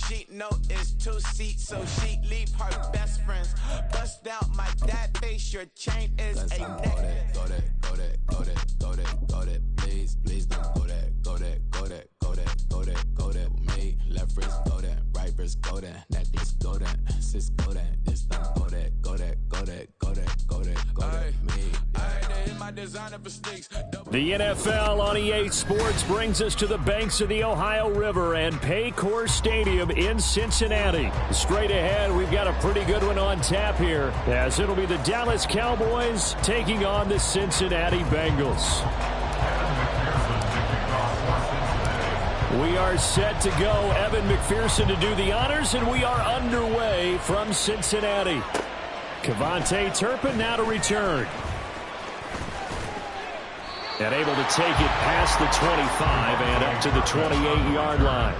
She know it's 2 seats, so she leave her best friends. Bust out my dad face, your chain is a necklace. Go that, go that, go that, go that, go that, please, please don't go that, go that, go that, go that, go that, go that with me. Left wrist go that, right wrist go that, necklace go that, sis go that, it's not go that, go that, go that, go that, go that, go that, me. The NFL on EA Sports brings us to the banks of the Ohio River and Paycor Stadium in Cincinnati. Straight ahead, we've got a pretty good one on tap here, as it'll be the Dallas Cowboys taking on the Cincinnati Bengals. We are set to go. Evan McPherson to do the honors, and we are underway from Cincinnati. KaVontae Turpin now to return. And able to take it past the 25 and up to the 28-yard line.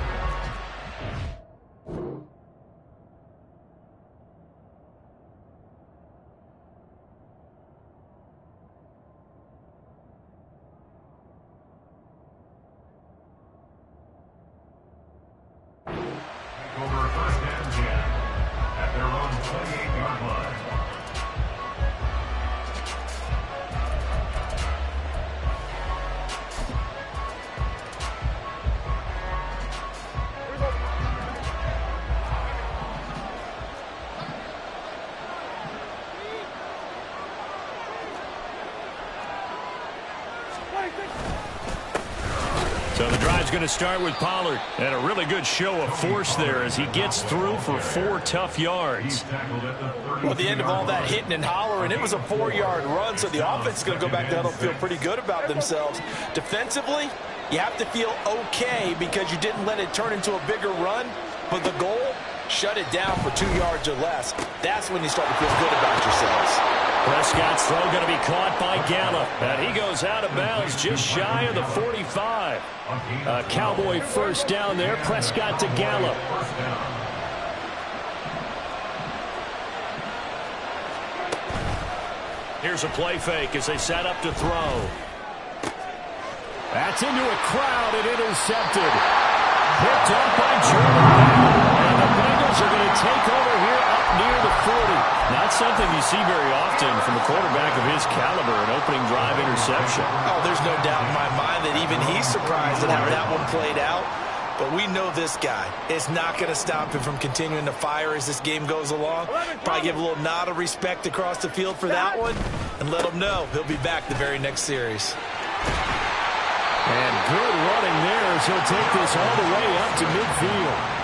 Over first and 10 at their own 28-yard line. So the drive's going to start with Pollard. And a really good show of force there as he gets through for 4 tough yards. Well, at the end of all that hitting and hollering, it was a 4-yard run, so the offense is going to go back down and feel pretty good about themselves. Defensively, you have to feel okay because you didn't let it turn into a bigger run, but the goal, shut it down for 2 yards or less. That's when you start to feel good about yourselves. Prescott's throw going to be caught by Gallup. And he goes out of bounds just shy of the 45. A Cowboy first down there. Prescott to Gallup. Here's a play fake as they set up to throw. That's into a crowd and intercepted. Picked up by Jordan Bell. And the Bengals are going to take over here up near the 40. Not something you see very often from a quarterback of his caliber, an opening drive interception. Oh, there's no doubt in my mind that even he's surprised at how that one played out. But we know this guy is not going to stop him from continuing to fire as this game goes along. Probably give a little nod of respect across the field for that one and let him know he'll be back the very next series. And good running there as he'll take this all the way up to midfield.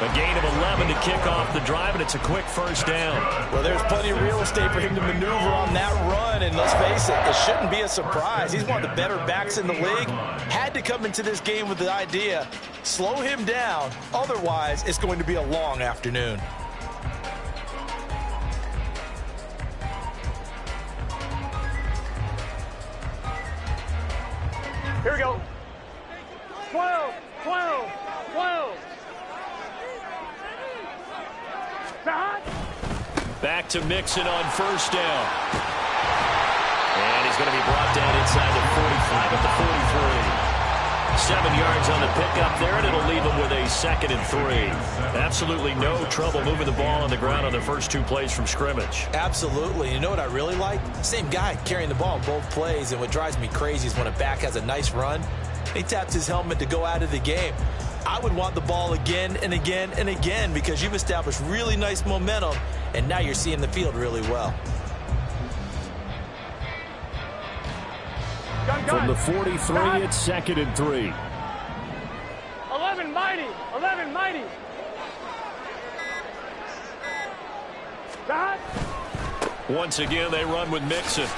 A gain of 11 to kick off the drive, and it's a quick first down. Well, there's plenty of real estate for him to maneuver on that run, and let's face it, it shouldn't be a surprise. He's one of the better backs in the league. Had to come into this game with the idea, slow him down, otherwise it's going to be a long afternoon. Here we go. 12, 12, 12. Back to Mixon on first down. And he's going to be brought down inside the 45 at the 43. 7 yards on the pickup there, and it'll leave him with a 2nd and 3. Absolutely no trouble moving the ball on the ground on the first 2 plays from scrimmage. Absolutely. You know what I really like? Same guy carrying the ball in both plays, and what drives me crazy is when a back has a nice run, he taps his helmet to go out of the game. I would want the ball again and again and again because you've established really nice momentum, and now you're seeing the field really well. From the 43, it's 2nd and 3. 11 mighty, 11 mighty. Once again, they run with Mixon.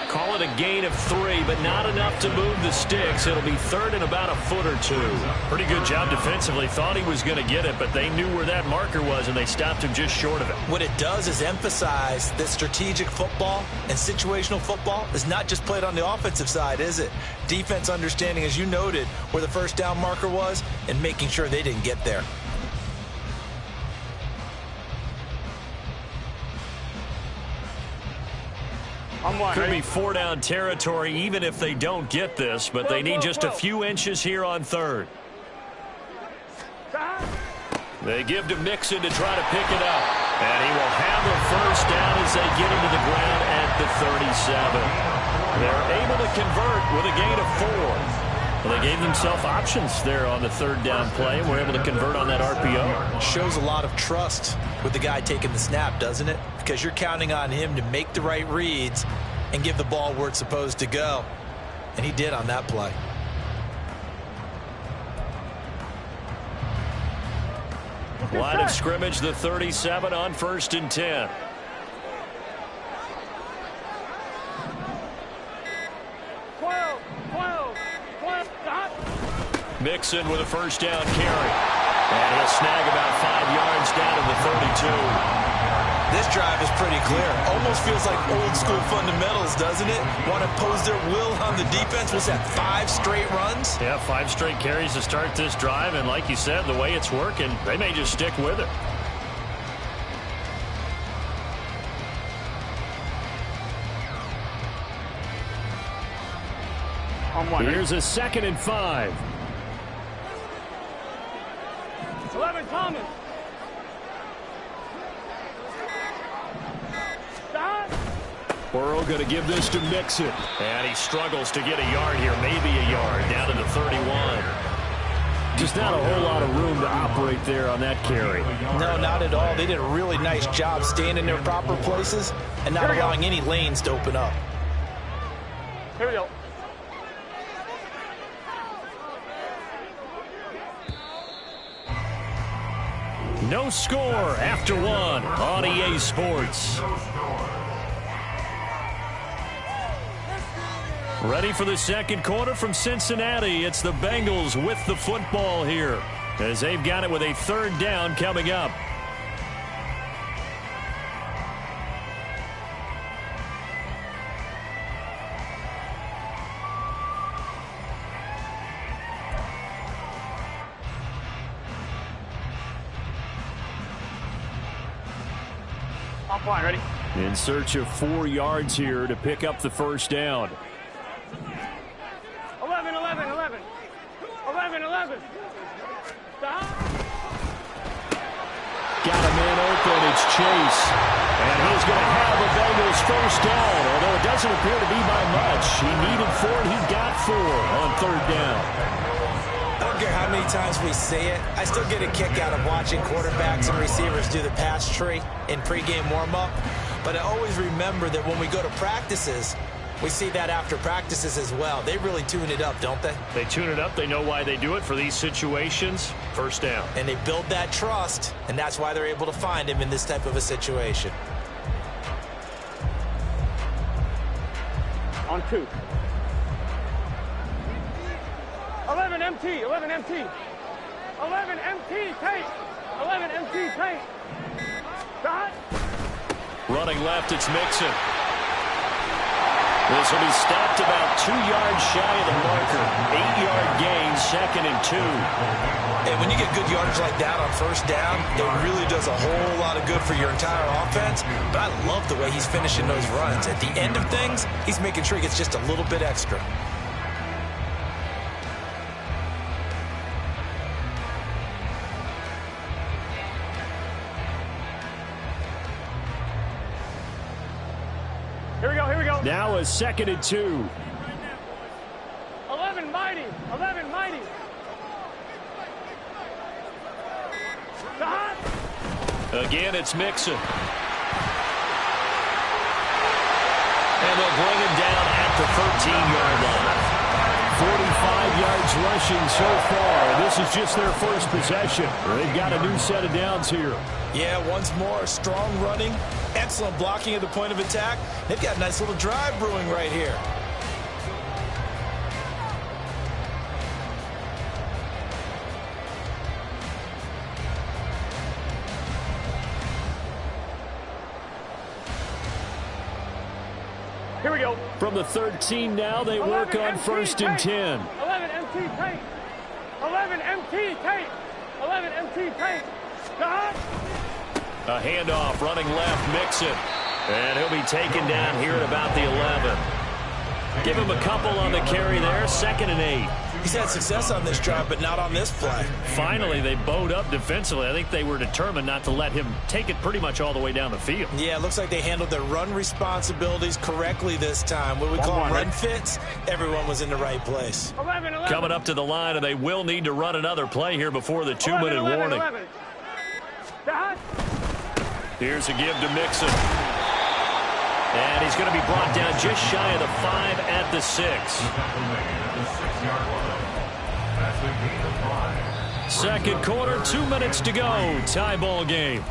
Call it a gain of 3, but not enough to move the sticks. It'll be 3rd and about a foot or 2. Pretty good job defensively. Thought he was going to get it, but they knew where that marker was, and they stopped him just short of it. What it does is emphasize that strategic football and situational football is not just played on the offensive side, is it? Defense understanding, as you noted, where the first down marker was and making sure they didn't get there. Could be 4-down territory even if they don't get this, but they need just a few inches here on 3rd. They give to Mixon to try to pick it up. And he will have a first down as they get into the ground at the 37. They're able to convert with a gain of 4. Well, they gave themselves options there on the third down play and were able to convert on that RPO. Shows a lot of trust with the guy taking the snap, doesn't it? Because you're counting on him to make the right reads and give the ball where it's supposed to go. And he did on that play. Line of scrimmage, the 37 on 1st and 10. Mixon with a first down carry. And he'll snag about 5 yards down to the 32. This drive is pretty clear. Almost feels like old school fundamentals, doesn't it? Want to impose their will on the defense. Was that 5 straight runs? Yeah, 5 straight carries to start this drive. And like you said, the way it's working, they may just stick with it. Here's a 2nd and 5. 11, Thomas. Burrow going to give this to Mixon. And he struggles to get a yard here, maybe a yard, down to the 31. Just not a whole lot of room to operate there on that carry. No, not at all. They did a really nice job staying in their proper places and not allowing any lanes to open up. Here we go. No score after 1 on EA Sports. Ready for the second quarter from Cincinnati. It's the Bengals with the football here as they've got it with a 3rd down coming up. On point, ready? In search of 4 yards here to pick up the first down. 11, 11, 11. 11, 11. Stop. Got a man open. It's Chase. And he's going to have the Bengals first down, although it doesn't appear to be by much. He needed 4 and he got 4 on 3rd down. I don't care how many times we say it. I still get a kick out of watching quarterbacks and receivers do the pass tree in pregame warm-up. But I always remember that when we go to practices, we see that after practices as well. They really tune it up, don't they? They tune it up. They know why they do it for these situations. First down. And they build that trust, and that's why they're able to find him in this type of a situation. On 2. 11 MT, 11 MT. 11 MT, take. 11 MT, take. Stop. Running left, it's Mixon. This will be stopped about 2 yards shy of the marker. 8-yard gain, 2nd and 2. And when you get good yardage like that on first down, it really does a whole lot of good for your entire offense. But I love the way he's finishing those runs. At the end of things, he's making sure he gets just a little bit extra. Here we go. Now a 2nd and 2. 11 mighty, 11 mighty. Stop. Again, it's Mixon. And they'll bring him down at the 13-yard line. 45 yards rushing so far. This is just their first possession. They've got a new set of downs here. Yeah, once more, strong running, excellent blocking at the point of attack. They've got a nice little drive brewing right here. Here we go. From the 13 now, they work on 1st and 10. 11 MT tank. 11 MT tank. 11 MT tank. Stop. A handoff, running left, Mixon. And he'll be taken down here at about the 11. Give him a couple on the carry there, 2nd and 8. He's had success on this drive, but not on this play. Finally, they bowed up defensively. I think they were determined not to let him take it pretty much all the way down the field. Yeah, it looks like they handled their run responsibilities correctly this time. What we call run fits, everyone was in the right place. 11. Coming up to the line, and they will need to run another play here before the 2-minute warning. 11. Here's a give to Mixon. And he's going to be brought down just shy of the 5 at the 6. Second quarter, 2 minutes to go. Tie ball game.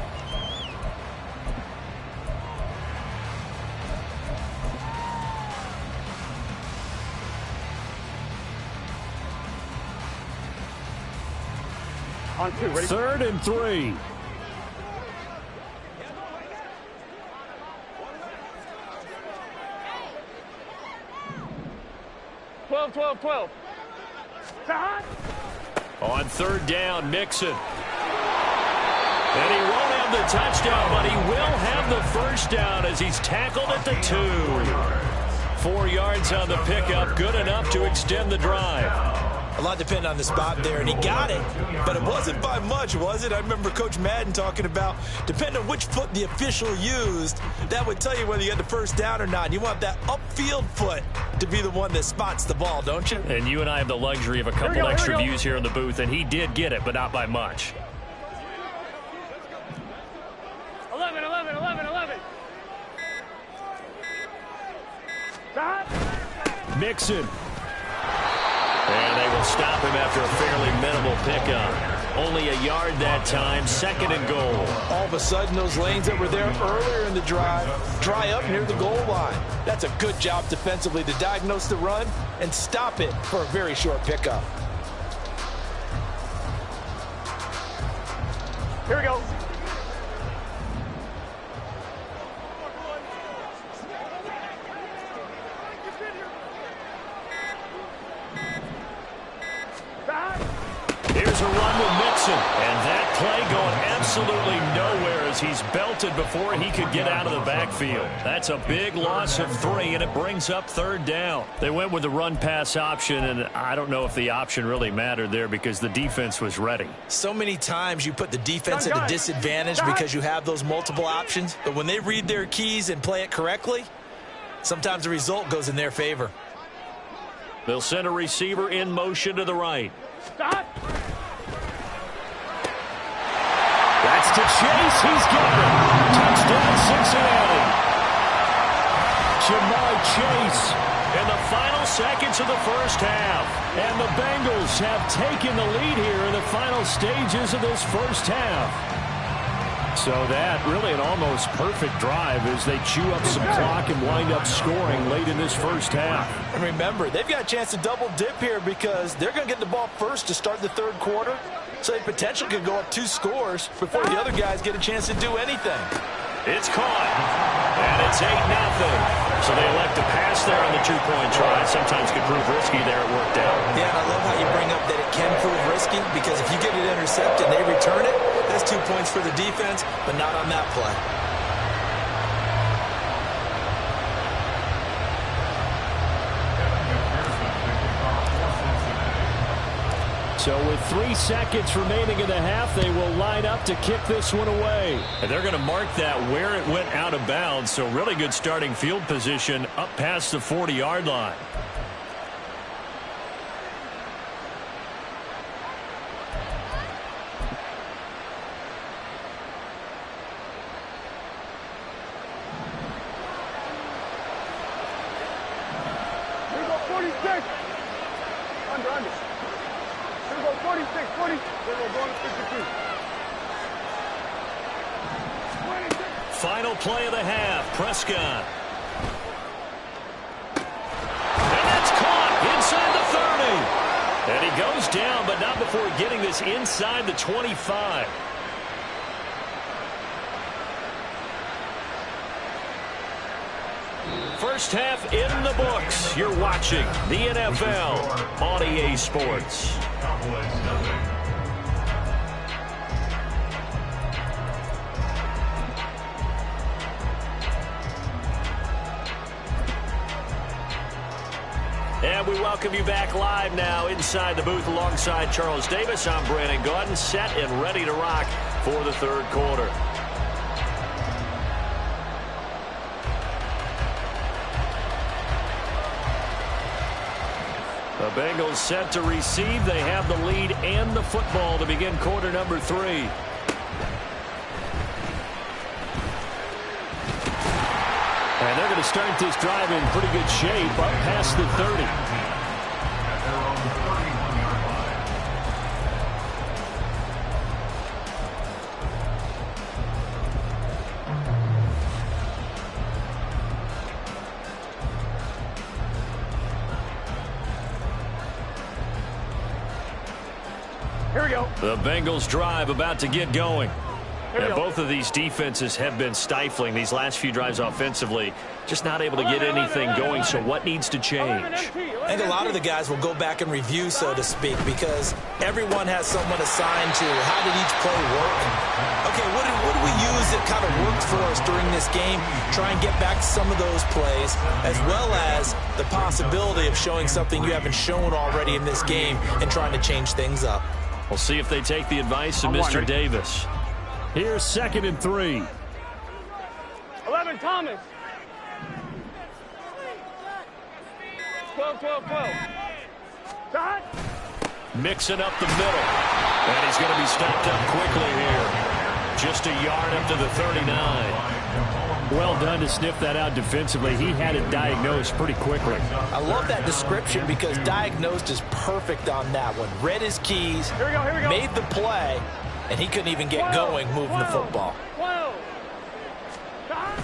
On 2, ready? 3rd and 3. Twelve. On 3rd down, Mixon. And he won't have the touchdown, but he will have the first down as he's tackled at the 2. 4 yards on the pickup, good enough to extend the drive. A lot depended on the spot there, and he got it, but it wasn't by much, was it? I remember Coach Madden talking about, depending on which foot the official used, that would tell you whether you had the first down or not. You want that upfield foot to be the one that spots the ball, don't you? And you and I have the luxury of a couple extra views here in the booth, and he did get it, but not by much. 11. Mixon. And they will stop him after a fairly minimal pickup. Only a yard that time, 2nd and goal. All of a sudden, those lanes that were there earlier in the drive dry up near the goal line. That's a good job defensively to diagnose the run and stop it for a very short pickup. Here we go. Here's a run with Mixon, and that play going absolutely nowhere as he's belted before he could get out of the backfield. That's a big loss of 3, and it brings up 3rd down. They went with the run-pass option, and I don't know if the option really mattered there because the defense was ready. So many times you put the defense at a disadvantage because you have those multiple options, but when they read their keys and play it correctly, sometimes the result goes in their favor. They'll send a receiver in motion to the right. Stop. That's to Chase. He's got it. Touchdown, Cincinnati. Ja'Marr Chase in the final seconds of the first half. And the Bengals have taken the lead here in the final stages of this first half. So that really an almost perfect drive as they chew up some clock and wind up scoring late in this first half. And remember, they've got a chance to double dip here because they're going to get the ball first to start the 3rd quarter. So they potentially could go up 2 scores before the other guys get a chance to do anything. It's caught. And it's 8-0. So they elect to pass there on the 2-point try. Sometimes could prove risky there. It worked out. Yeah, and I love how you bring up that it can prove risky because if you get it intercepted and they return it, that's 2 points for the defense, but not on that play. So with 3 seconds remaining in the half, they will line up to kick this one away. And they're going to mark that where it went out of bounds. So really good starting field position up past the 40-yard line. Here we go, 46. Under. Here we go, 46, 40. Here we go, going to 52. 26. Final play of the half, Prescott. And that's caught inside the 30. And he goes down, but not before getting this inside the 25. First half in the books. You're watching the NFL on EA Sports. And we welcome you back live now inside the booth alongside Charles Davis. I'm Brandon Gaudin, set and ready to rock for the third quarter. The Bengals set to receive. They have the lead and the football to begin quarter number 3. And they're going to start this drive in pretty good shape up past the 30. Here we go. The Bengals drive about to get going. And both of these defenses have been stifling these last few drives offensively. Just not able to get anything going, so what needs to change? I think a lot of the guys will go back and review, so to speak, because everyone has someone assigned to how did each play work. Okay, what do we use that kind of worked for us during this game? Try and get back to some of those plays, as well as the possibility of showing something you haven't shown already in this game and trying to change things up. We'll see if they take the advice of Mr. Davis. Here's 2nd and 3. 11, Thomas. 12, 12, 12. Shot. Mixing up the middle. And he's going to be stopped up quickly here. Just a yard up to the 39. Well done to sniff that out defensively. He had it diagnosed pretty quickly. I love that description because diagnosed is perfect on that one. Read his keys, Here we go. made the play, and he couldn't even get going moving the football. 12. Shot.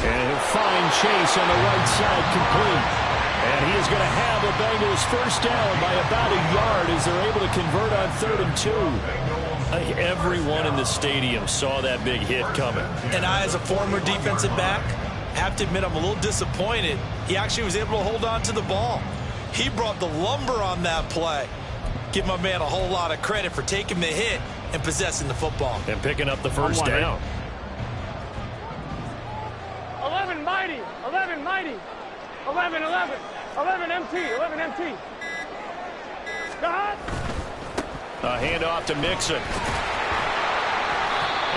And he'll find Chase on the right side complete. And he is going to have the Bengals first down by about a yard as they're able to convert on 3rd and 2. I think everyone in the stadium saw that big hit coming. And I, as a former defensive back, have to admit I'm a little disappointed. He actually was able to hold on to the ball. He brought the lumber on that play. Give my man a whole lot of credit for taking the hit and possessing the football. And picking up the first down. 11, mighty. 11, mighty. 11, 11. 11, MT. 11, MT. Shot. A handoff to Mixon.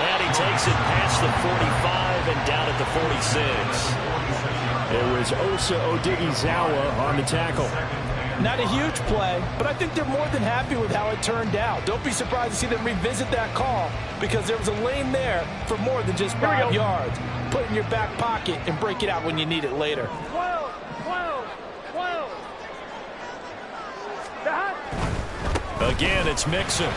And he takes it past the 45 and down at the 46. It was Osa Odighizuwa on the tackle. Not a huge play, but I think they're more than happy with how it turned out. Don't be surprised to see them revisit that call because there was a lane there for more than just 5 yards. Put it in your back pocket and break it out when you need it later. 12, 12, 12. Shot. Again, it's Mixon.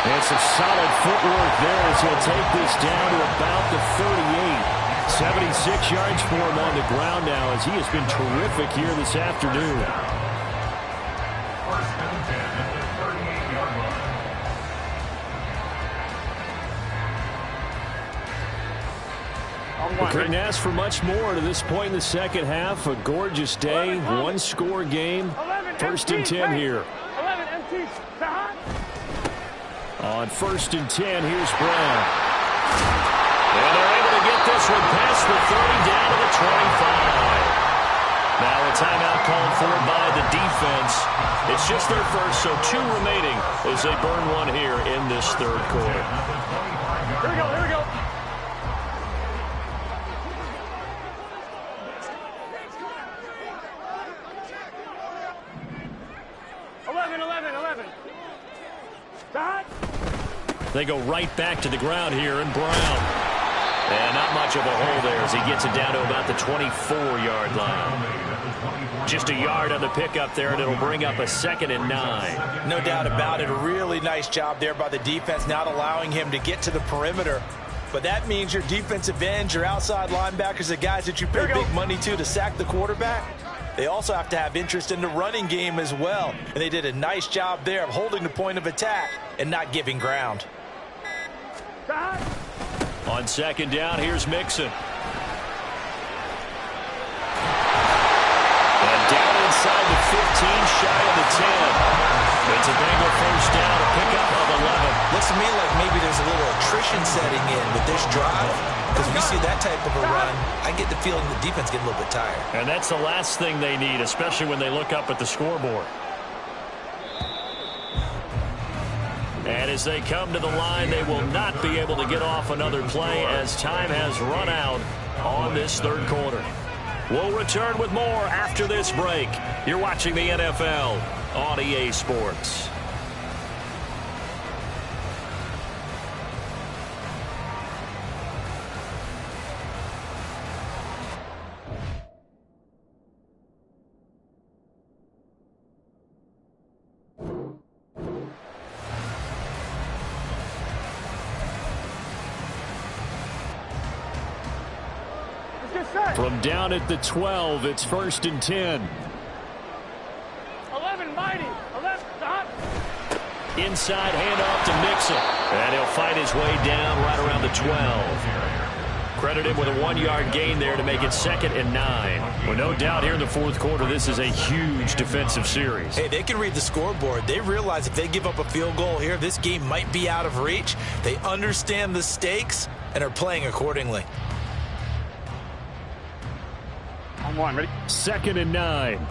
And some solid footwork there as he'll take this down to about the 38. 76 yards for him on the ground now as he has been terrific here this afternoon. First and 10 at the 38-yard line. We couldn't ask for much more to this point in the second half. A gorgeous day, one-score game. 1st and 10 here. 11, MT. Shot. On 1st and 10, here's Brown. And they're able to get this one past the 30 down to the 25. Now a timeout called for by the defense. It's just their first, so 2 remaining as they burn one here in this third quarter. Here we go. Here we go. They go right back to the ground here, and Brown. And not much of a hole there as he gets it down to about the 24-yard line. Just a yard on the pickup there, and it'll bring up a 2nd and 9. No doubt about it. A really nice job there by the defense, not allowing him to get to the perimeter. But that means your defensive ends, your outside linebackers, the guys that you pay big money to sack the quarterback, they also have to have interest in the running game as well. And they did a nice job there of holding the point of attack and not giving ground. On 2nd down, here's Mixon. And down inside the 15, shy of the 10. It's a Bengal first down, a pickup of 11. Looks to me like maybe there's a little attrition setting in with this drive. Because when you see that type of a run, I get the feeling the defense getting a little bit tired. And that's the last thing they need, especially when they look up at the scoreboard. And as they come to the line, they will not be able to get off another play as time has run out on this third quarter. We'll return with more after this break. You're watching the NFL on EA Sports. From down at the 12, it's 1st and 10. 11, mighty. 11, stop. Inside handoff to Mixon. And he'll fight his way down right around the 12. Credited with a 1-yard gain there to make it 2nd and 9. Well, no doubt here in the fourth quarter, this is a huge defensive series. Hey, they can read the scoreboard. They realize if they give up a field goal here, this game might be out of reach. They understand the stakes and are playing accordingly. On one, ready? 2nd and 9.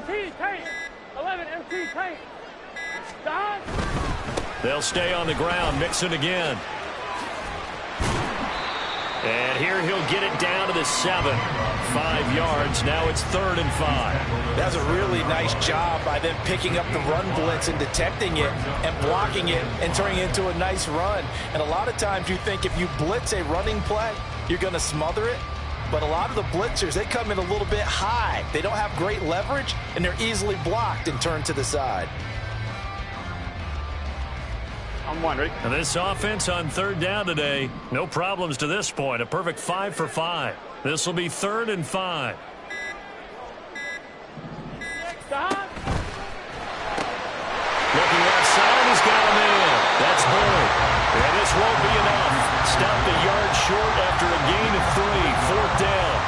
MT tank. 11 MT tank. Stop. They'll stay on the ground. Mixon again. And here he'll get it down to the 7. 5 yards. Now it's 3rd and 5. That's a really nice job by them picking up the run blitz and detecting it and blocking it and turning it into a nice run. And a lot of times you think if you blitz a running play, you're going to smother it. But a lot of the blitzers, they come in a little bit high. They don't have great leverage, and they're easily blocked and turned to the side. On one, ready? And this offense on 3rd down today, no problems to this point. A perfect 5 for 5. This will be 3rd and 5. Stop. Looking outside, he's got him in. That's Boyd. And this won't be enough. Stopped a yard short after a gain of 3. 4th down.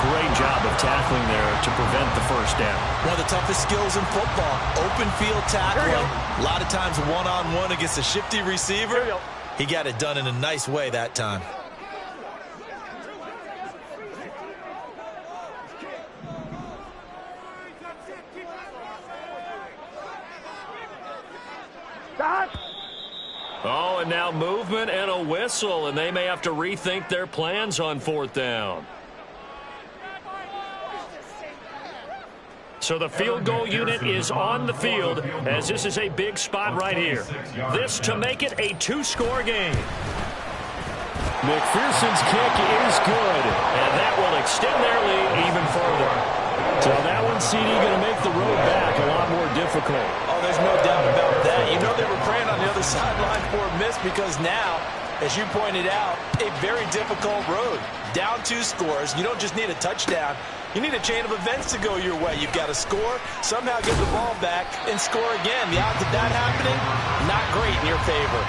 Great job of tackling there to prevent the first down. One of the toughest skills in football, open field tackling. A lot of times one-on-one against a shifty receiver. He got it done in a nice way that time. Stop. Oh, and now movement and a whistle, and they may have to rethink their plans on 4th down. So the field goal unit is on the field as this is a big spot right here. This to make it a 2-score game. McPherson's kick is good, and that will extend their lead even further. So that one, CD, going to make the road back a lot more difficult. Oh, there's no doubt about that. You know they were praying on the other sideline for a miss because now, as you pointed out, a very difficult road. Down 2 scores. You don't just need a touchdown. You need a chain of events to go your way. You've got to score, somehow get the ball back, and score again. The odds of that happening, not great in your favor.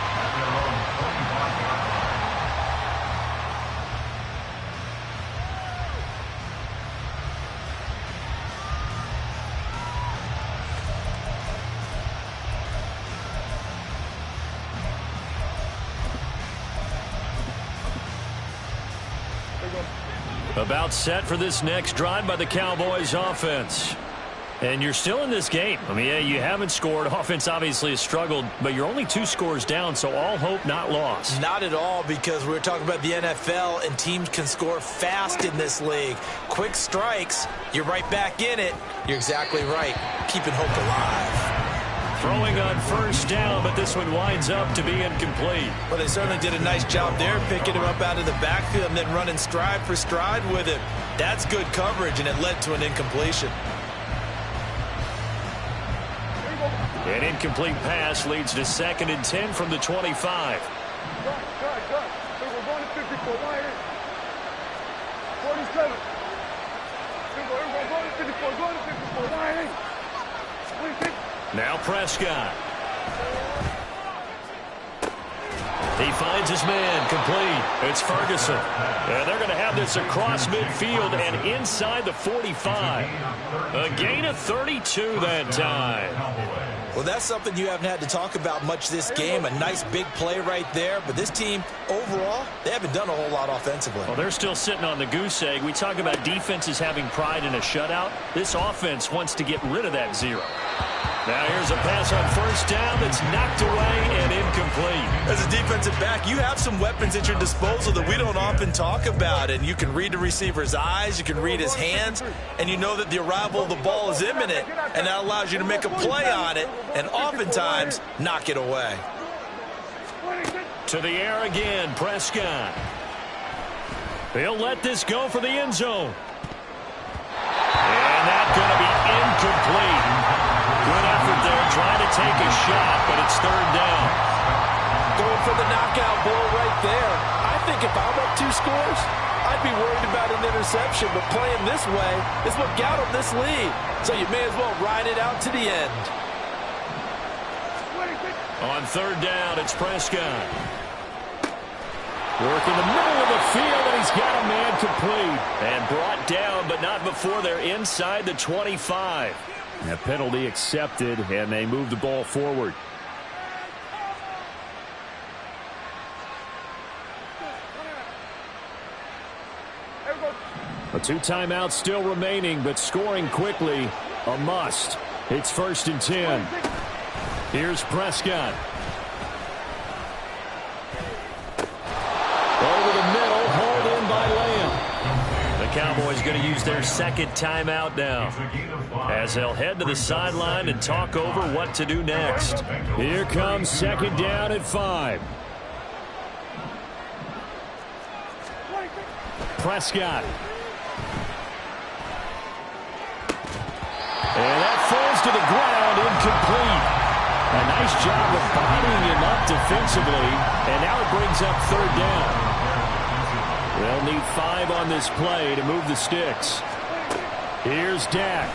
About set for this next drive by the Cowboys offense. And you're still in this game. I mean, yeah, you haven't scored. Offense obviously has struggled, but you're only 2 scores down, so all hope not lost. Not at all, because we're talking about the NFL, and teams can score fast in this league. Quick strikes, you're right back in it. You're exactly right. Keeping hope alive. Throwing on 1st down, but this one winds up to be incomplete. Well, they certainly did a nice job there, picking him up out of the backfield and then running stride for stride with him. That's good coverage, and it led to an incompletion. An incomplete pass leads to 2nd and 10 from the 25. Good. We're going to 54. Why 47. We're going to 54. Going to 54. Why 26. Now Prescott. He finds his man, complete. It's Ferguson. And they're going to have this across midfield and inside the 45. A gain of 32 that time. Well, that's something you haven't had to talk about much this game. A nice big play right there. But this team, overall, they haven't done a whole lot offensively. Well, they're still sitting on the goose egg. We talk about defenses having pride in a shutout. This offense wants to get rid of that 0. Now here's a pass on first down that's knocked away and incomplete. As a defensive back, you have some weapons at your disposal that we don't often talk about. And you can read the receiver's eyes, you can read his hands, and you know that the arrival of the ball is imminent. And that allows you to make a play on it and oftentimes knock it away. To the air again, Prescott. He'll let this go for the end zone. And that's going to be incomplete. Good effort there, trying to take a shot, but it's third down. Going for the knockout blow right there. I think if I'm up 2 scores, I'd be worried about an interception, but playing this way is what got them this lead. So you may as well ride it out to the end. On third down, it's Prescott. Working the middle of the field, and he's got a man complete. And brought down, but not before they're inside the 25. A penalty accepted, and they move the ball forward. A 2 timeouts still remaining, but scoring quickly, a must. It's 1st and 10. Here's Prescott. Over the middle, hauled in by Lamb. The Cowboys going to use their 2nd timeout now, as they'll head to the sideline and talk over what to do next. Here comes 2nd down at 5. Prescott. And that falls to the ground, incomplete. A nice job of bodying him up defensively, and now it brings up 3rd down. They'll need 5 on this play to move the sticks. Here's Dak.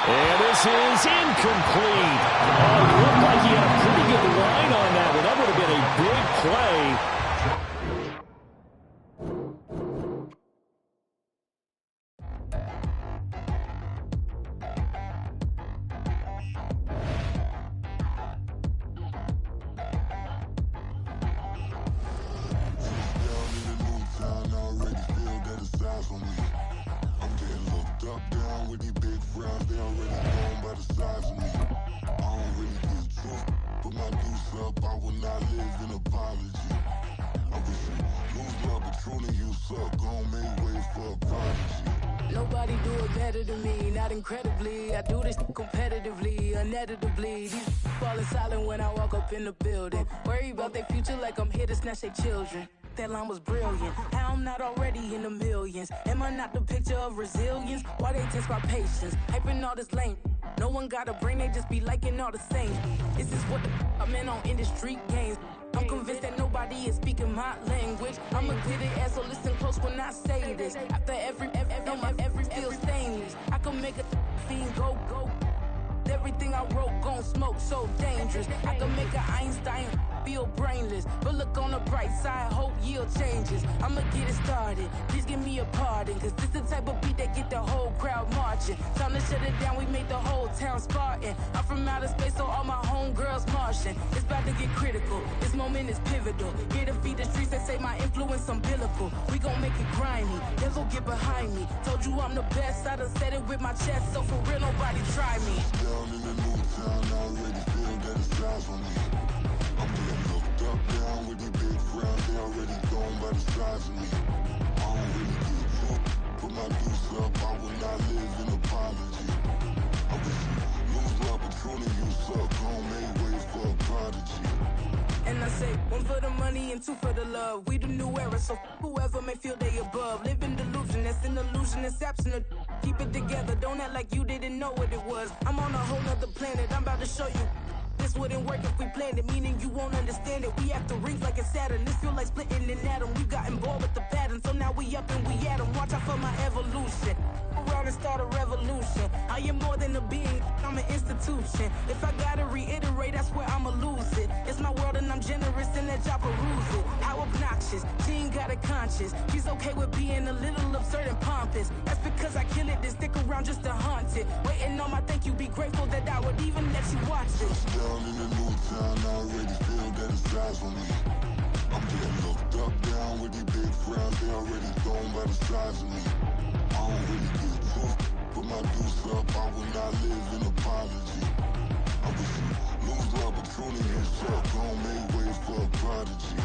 And this is incomplete. Oh, it looked like he had a pretty good line on that one. That would have been a big play. Nobody do it better than me, not incredibly. I do this competitively, uneditably. These falling silent when I walk up in the building. Worry about their future like I'm here to snatch their children. That line was brilliant. How I'm not already in the millions. Am I not the picture of resilience? Why they test my patience? Hyping all this lame. No one got a brain, they just be liking all the same. This is what the I'm in on industry games. I'm convinced that nobody is speaking my language. I'm a good ass, so listen close when I say this. After every feel stainless. I can make a fiend go. Everything I wrote gon' smoke, so dangerous. I can make an Einstein feel brainless. But look on the bright side, hope yield changes. I'ma get it started, please give me a pardon. Cause this the type of beat that get the whole crowd marching. Time to shut it down, we made the whole town Spartan. I'm from outer space, so all my homegirls Martian. It's about to get critical, this moment is pivotal. Here to feed the streets that say my influence umbilical. We gon' make it grimy, devil get behind me. Told you I'm the best, I done said it with my chest. So for real, nobody try me. Down in the new town, I already feel that it's eyes on me. I'm getting looked up, down with the big crowd. They already gone by the size of me. I don't really give a fuck. Put my deuce up, I will not live in apology. I wish you lose my Patron and you suck. Home made way for a prodigy. And I say, 1 for the money and 2 for the love. We the new era, so whoever may feel they above. Live in delusion, that's an illusion, it's absent. Keep it together, don't act like you didn't know what it was. I'm on a whole nother planet, I'm about to show you. This wouldn't work if we planned it, meaning you won't understand it. We have to rings like it's Saturn, this feel like splitting an atom. We got involved with the pattern, so now we up and we at 'em. Watch out for my evolution. on and start a revolution. I am more than a being, I'm an institution. If I gotta reiterate, that's where I'ma lose it. It's my world and I'm generous and that y'all peruse it. How obnoxious, she ain't got a conscience. She's okay with being a little absurd and pompous. That's because I kill it, then stick around just to haunt it. Waiting on my thank you, be grateful that I would even let you watch it. Down in the new town, I already feel that it's eyes on me. I'm getting looked up, down with these big crowds, they already thrown by the size of me. I don't really give a fuck, put my deuce up, I will not live in apology. I wish you lose the opportunity and shut, gon' make way for a prodigy.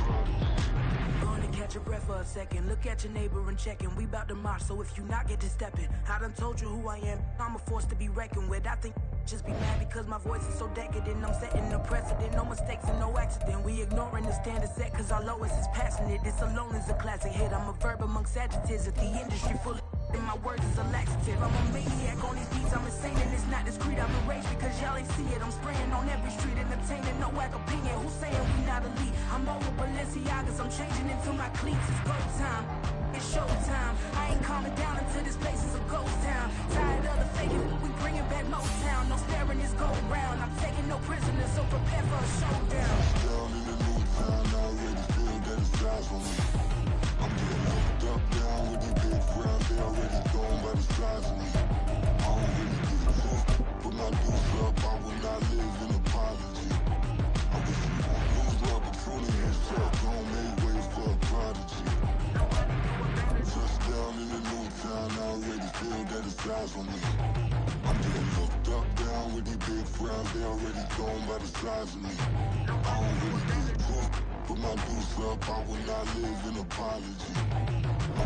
Gonna catch your breath for a second. Look at your neighbor and checking. We bout to march, so if you not get to stepping. I done told you who I am. I'm a force to be reckoned with. I think just be mad because my voice is so decadent. I'm setting a precedent. No mistakes and no accident. We ignoring the standard set cause our lowest is passionate. This alone is a classic hit. I'm a verb amongst adjectives. If the industry full of and my words is a laxative. I'm a maniac on these beats, I'm insane and it's not discreet. I'm enraged because y'all ain't see it. I'm spraying on every street, entertaining, no whack opinion. Who's saying we not elite? I'm over Balenciagas, I'm changing into my cleats. It's go time, it's show time. I ain't calming down until this place is a ghost town. Tired of the faking, we bringing back Motown. No staring, this go round. I'm taking no prisoners, so prepare for a showdown. Down in the new town, I already feel that it's eyes on me. I'm getting looked up, down with these big crowds, they already thrown by the size of me. I don't really give a fuck, put my deuce up, I will not live in apology. I wish you lose the opportunity and shut, gon' make way for a prodigy. Touchdown in the new town, I already feel that it's eyes on me. I'm getting looked up, down with these big crowds, they already thrown by the size of me. I don't really give a fuck, put my deuce up, I will not live in apology.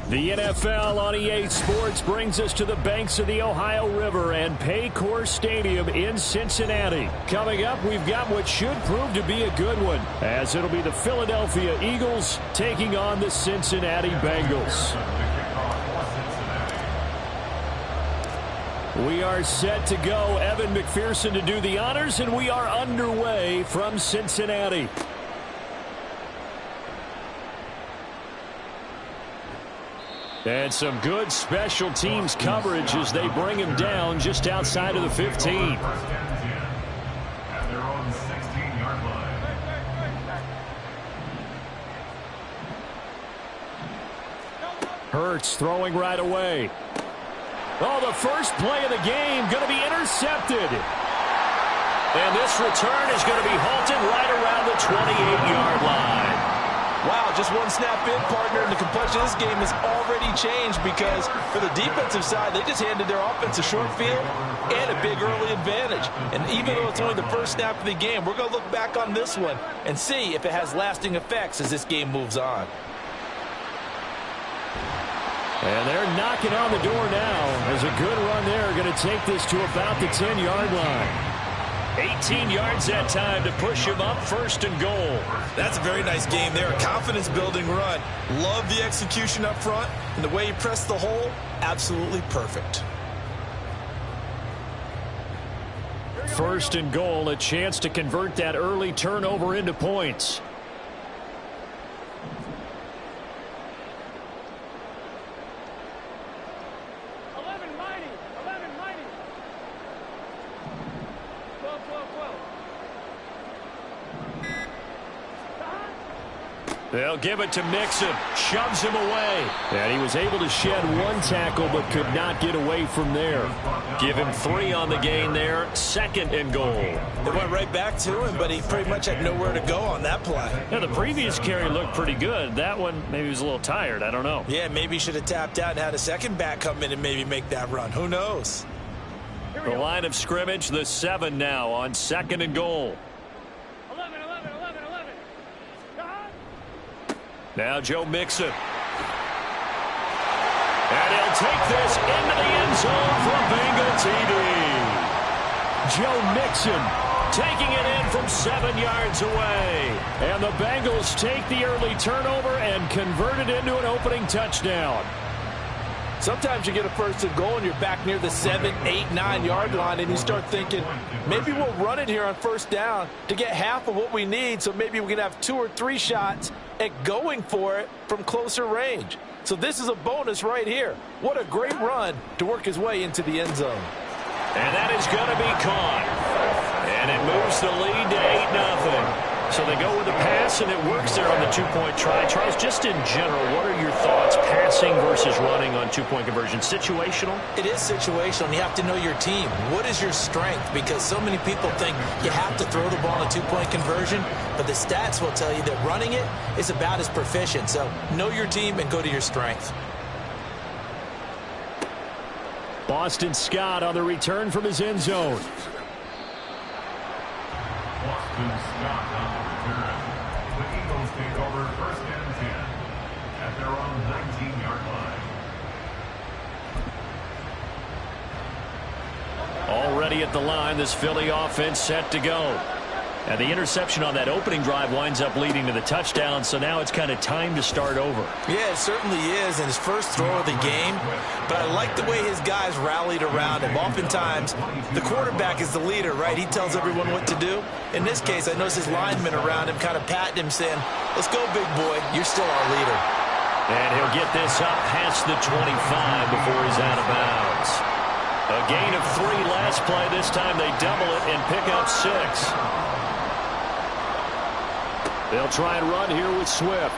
The NFL on EA Sports brings us to the banks of the Ohio River and Paycor Stadium in Cincinnati. Coming up, we've got what should prove to be a good one, as it'll be the Philadelphia Eagles taking on the Cincinnati Bengals. We are set to go. Evan McPherson to do the honors, and we are underway from Cincinnati. And some good special teams coverage as they bring him down just outside of the 15. At their own 16-yard line. Hurts throwing right away. Oh, the first play of the game going to be intercepted. And this return is going to be halted right around the 28-yard line. Wow, just one snap in, partner, and the complexion of this game has already changed because for the defensive side, they just handed their offense a short field and a big early advantage. And even though it's only the first snap of the game, we're going to look back on this one and see if it has lasting effects as this game moves on. And they're knocking on the door now as a good run there. Going to take this to about the 10-yard line. 18 yards that time to push him up, first and goal. That's a very nice game there. A confidence-building run. Love the execution up front, and the way he pressed the hole, absolutely perfect. First and goal, a chance to convert that early turnover into points. They'll give it to Mixon. Shoves him away. And he was able to shed one tackle but could not get away from there. Give him 3 on the gain there. Second and goal. They went right back to him, but he pretty much had nowhere to go on that play. Yeah, the previous carry looked pretty good. That one, maybe he was a little tired. I don't know. Yeah, maybe he should have tapped out and had a second back come in and maybe make that run. Who knows? The line of scrimmage, the 7 now on second and goal. Now Joe Mixon. And he'll take this into the end zone for Bengal TD. Joe Mixon taking it in from 7 yards away. And the Bengals take the early turnover and convert it into an opening touchdown. Sometimes you get a first and goal and you're back near the 7, 8, 9 yard line and you start thinking, maybe we'll run it here on first down to get half of what we need, so maybe we can have 2 or 3 shots at going for it from closer range. So this is a bonus right here. What a great run to work his way into the end zone. And that is going to be caught. And it moves the lead to 8-0. So they go with the pass, and it works there on the two-point try. Charles, just in general, what are your thoughts passing versus running on two-point conversion? Situational? It is situational, and you have to know your team. What is your strength? Because so many people think you have to throw the ball in a two-point conversion, but the stats will tell you that running it is about as proficient. So know your team and go to your strength. Boston Scott on the return from his end zone. Boston Scott on the return. The Eagles take over first and 10 at their own 19-yard line. Already at the line, this Philly offense set to go. And the interception on that opening drive winds up leading to the touchdown, so now it's kind of time to start over. Yeah, it certainly is, and his first throw of the game. But I like the way his guys rallied around him. Oftentimes, the quarterback is the leader, right? He tells everyone what to do. In this case, I noticed his linemen around him kind of patting him, saying, let's go, big boy. You're still our leader. And he'll get this up past the 25 before he's out of bounds. A gain of 3 last play. This time they double it and pick up 6. They'll try and run here with Swift.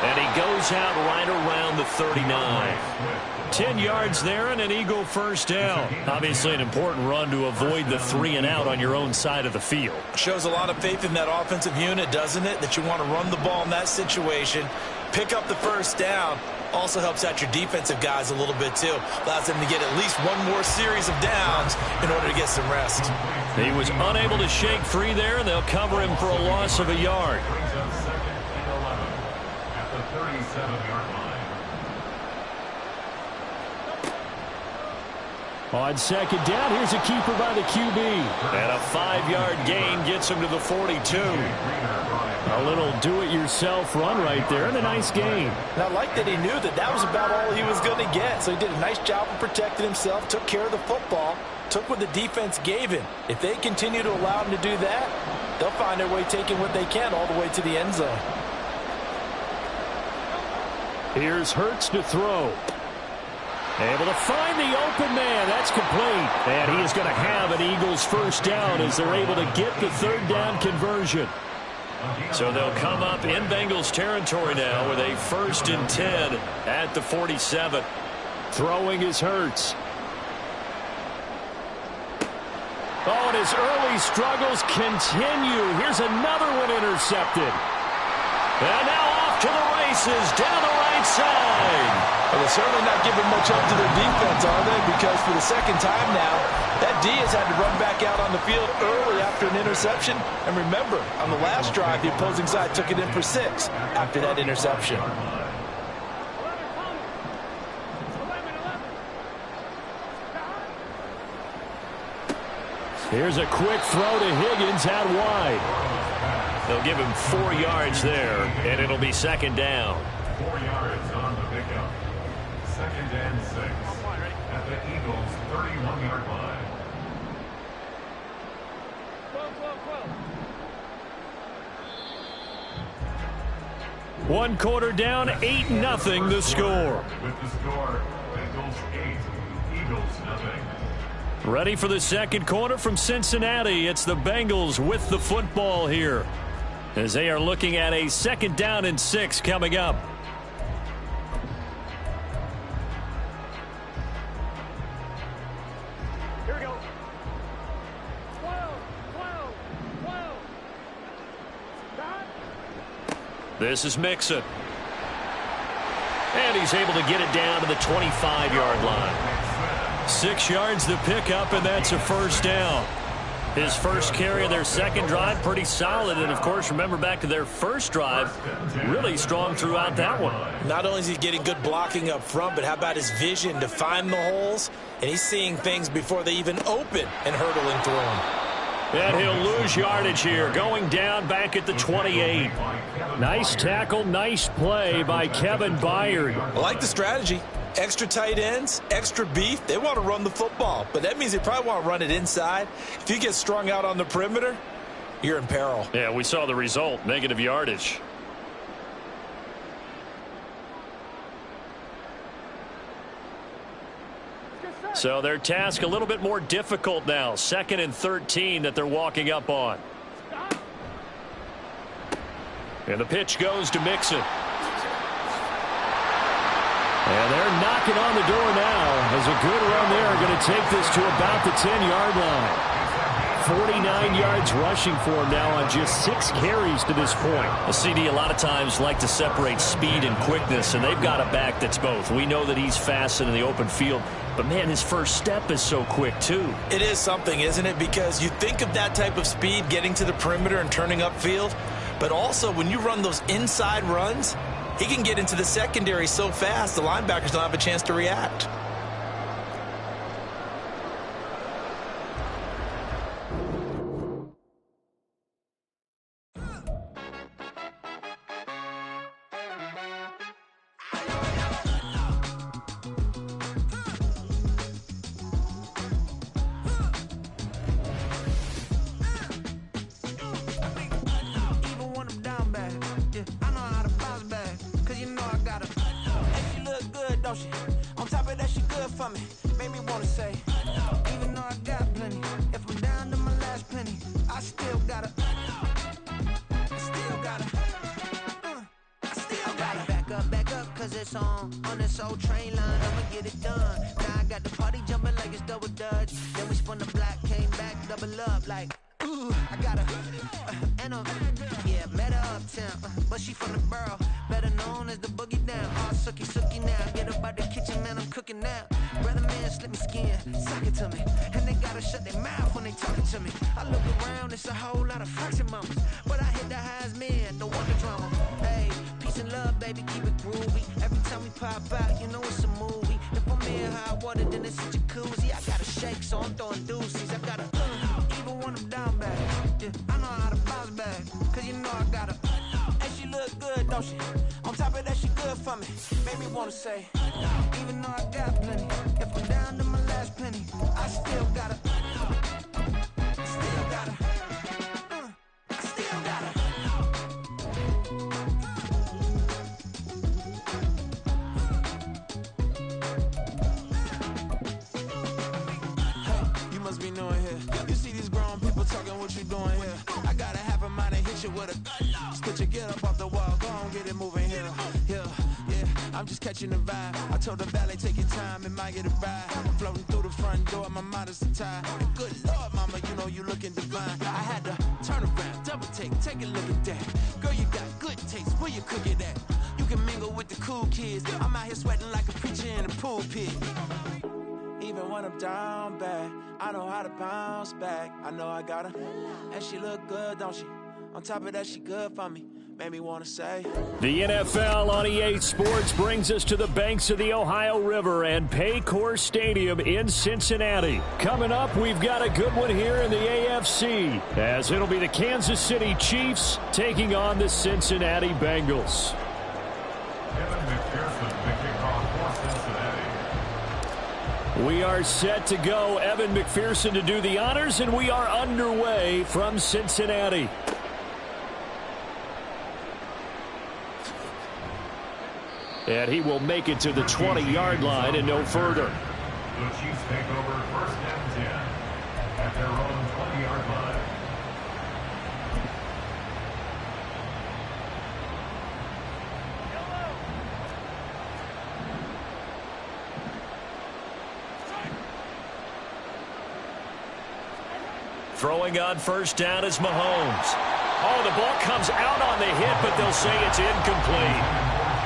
And he goes out right around the 39. 10 yards there and an Eagle first down. Obviously an important run to avoid the 3 and out on your own side of the field. Shows a lot of faith in that offensive unit, doesn't it? That you want to run the ball in that situation. Pick up the first down. Also helps out your defensive guys a little bit too. Allows them to get at least one more series of downs in order to get some rest. He was unable to shake free there, and they'll cover him for a loss of a yard. Brings up second and 11 at the 37-yard line. On second down, here's a keeper by the QB. And a 5-yard gain gets him to the 42. A little do-it-yourself run right there, and a nice gain. And I like that he knew that that was about all he was going to get. So he did a nice job of protecting himself, took care of the football, took what the defense gave him. If they continue to allow him to do that, they'll find their way taking what they can all the way to the end zone. Here's Hurts to throw. Able to find the open man. That's complete. And he is going to have an Eagles first down as they're able to get the third down conversion. So they'll come up in Bengals territory now with a 1st and 10 at the 47. Throwing is Hurts. Oh, and his early struggles continue. Here's another one intercepted. And now off to the races down the right side. Well, they're certainly not giving much up to their defense, are they? Because for the second time now, that D has had to run back out on the field early after an interception. And remember, on the last drive, the opposing side took it in for 6 after that interception. Here's a quick throw to Higgins out wide. They'll give him 4 yards there, and it'll be second down. 4 yards on the pickup. Second and 6 at the Eagles' 31-yard line. One quarter down, 8-0 the score. With the score, Bengals 8, Eagles 0. Ready for the second quarter from Cincinnati. It's the Bengals with the football here, as they are looking at a 2nd down and 6 coming up. Here we go. 12. This is Mixon. And he's able to get it down to the 25-yard line. 6 yards the pickup, and that's a first down. His first carry of their second drive, pretty solid. And, of course, remember back to their first drive, really strong throughout that one. Not only is he getting good blocking up front, but how about his vision to find the holes? And he's seeing things before they even open and hurdling through them. And he'll lose yardage here, going down back at the 28. Nice tackle, nice play by Kevin Byard. I like the strategy. Extra tight ends, extra beef. They want to run the football, but that means they probably want to run it inside. If you get strung out on the perimeter, you're in peril. Yeah, we saw the result, negative yardage. So their task a little bit more difficult now. 2nd and 13 that they're walking up on. And the pitch goes to Mixon. And they're knocking on the door now as a good run there going to take this to about the 10-yard line. 49 yards rushing for him now on just 6 carries to this point. A CD a lot of times like to separate speed and quickness, and they've got a back that's both. We know that he's fast in the open field, but man, his first step is so quick too. It is something, isn't it? Because you think of that type of speed getting to the perimeter and turning upfield, but also when you run those inside runs, he can get into the secondary so fast the linebackers don't have a chance to react. On top of that, she good for me. Made me wanna say, even though I got plenty, if I'm down to my last penny, I still gotta back up, cause it's on this old train line, I'ma get it done. Now I got the party jumping like it's double dutch. Then we spun the block, came back, double up like, ooh, I got her, and yeah, met her uptown, but she from the borough, better known as the boogie down. All sookie now, get up out the kitchen, man, I'm cooking now. Brother man, slip me skin, sock it to me, and they gotta shut their mouth when they talking to me. I look around, it's a whole lot of fraction mamas, but I hit the highs, man, don't want the drama. Hey, peace and love, baby, keep it groovy. Every time we pop out, you know it's a movie. If I'm in hot water, then it's a jacuzzi. I gotta shake, so I'm throwing deuces. I gotta, even when I'm down bad, yeah, I know how to bounce back, cause you know I gotta, and she look good, don't she? On top of that, she good for me. Made me wanna say, even though I got plenty, if I'm down to my last penny, I still gotta, get up off the wall, go on, get it moving here. Yeah, I'm just catching the vibe. I told the valet, take your time, it might get a ride. I'm floating through the front door, my mind is tied. Good Lord, mama, you know you looking divine. I had to turn around, double take a look at that. Girl, you got good taste, where you cook it at? You can mingle with the cool kids. I'm out here sweating like a preacher in a pulpit. Even when I'm down bad, I know how to bounce back. I know I got her, and she look good, don't she? On top of that, she good for me. Made me want to say. The NFL on EA Sports brings us to the banks of the Ohio River and Paycor Stadium in Cincinnati. Coming up, we've got a good one here in the AFC, as it'll be the Kansas City Chiefs taking on the Cincinnati Bengals. Evan McPherson, the kickoff for Cincinnati. We are set to go. Evan McPherson to do the honors, and we are underway from Cincinnati. And he will make it to the 20-yard line and no further. The Chiefs take over 1st and 10 at their own 20-yard line. Throwing on 1st down is Mahomes. Oh, the ball comes out on the hit, but they'll say it's incomplete.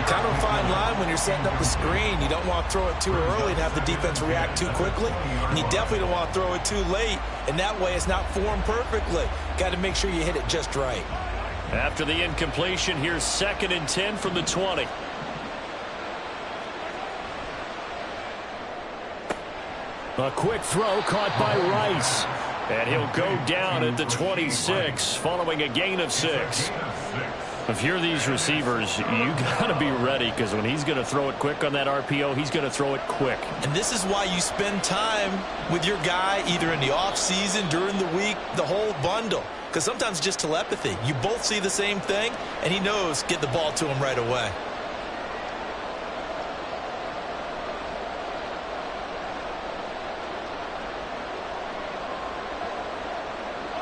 Kind of a fine line when you're setting up the screen. You don't want to throw it too early and have the defense react too quickly. And you definitely don't want to throw it too late. And that way it's not formed perfectly. Got to make sure you hit it just right. After the incompletion, here's 2nd and 10 from the 20. A quick throw caught by Rice. And he'll go down at the 26 following a gain of 6. If you're these receivers, you got to be ready, because when he's going to throw it quick on that RPO, he's going to throw it quick. And this is why you spend time with your guy either in the offseason, during the week, the whole bundle. Because sometimes it's just telepathy. You both see the same thing, and he knows get the ball to him right away.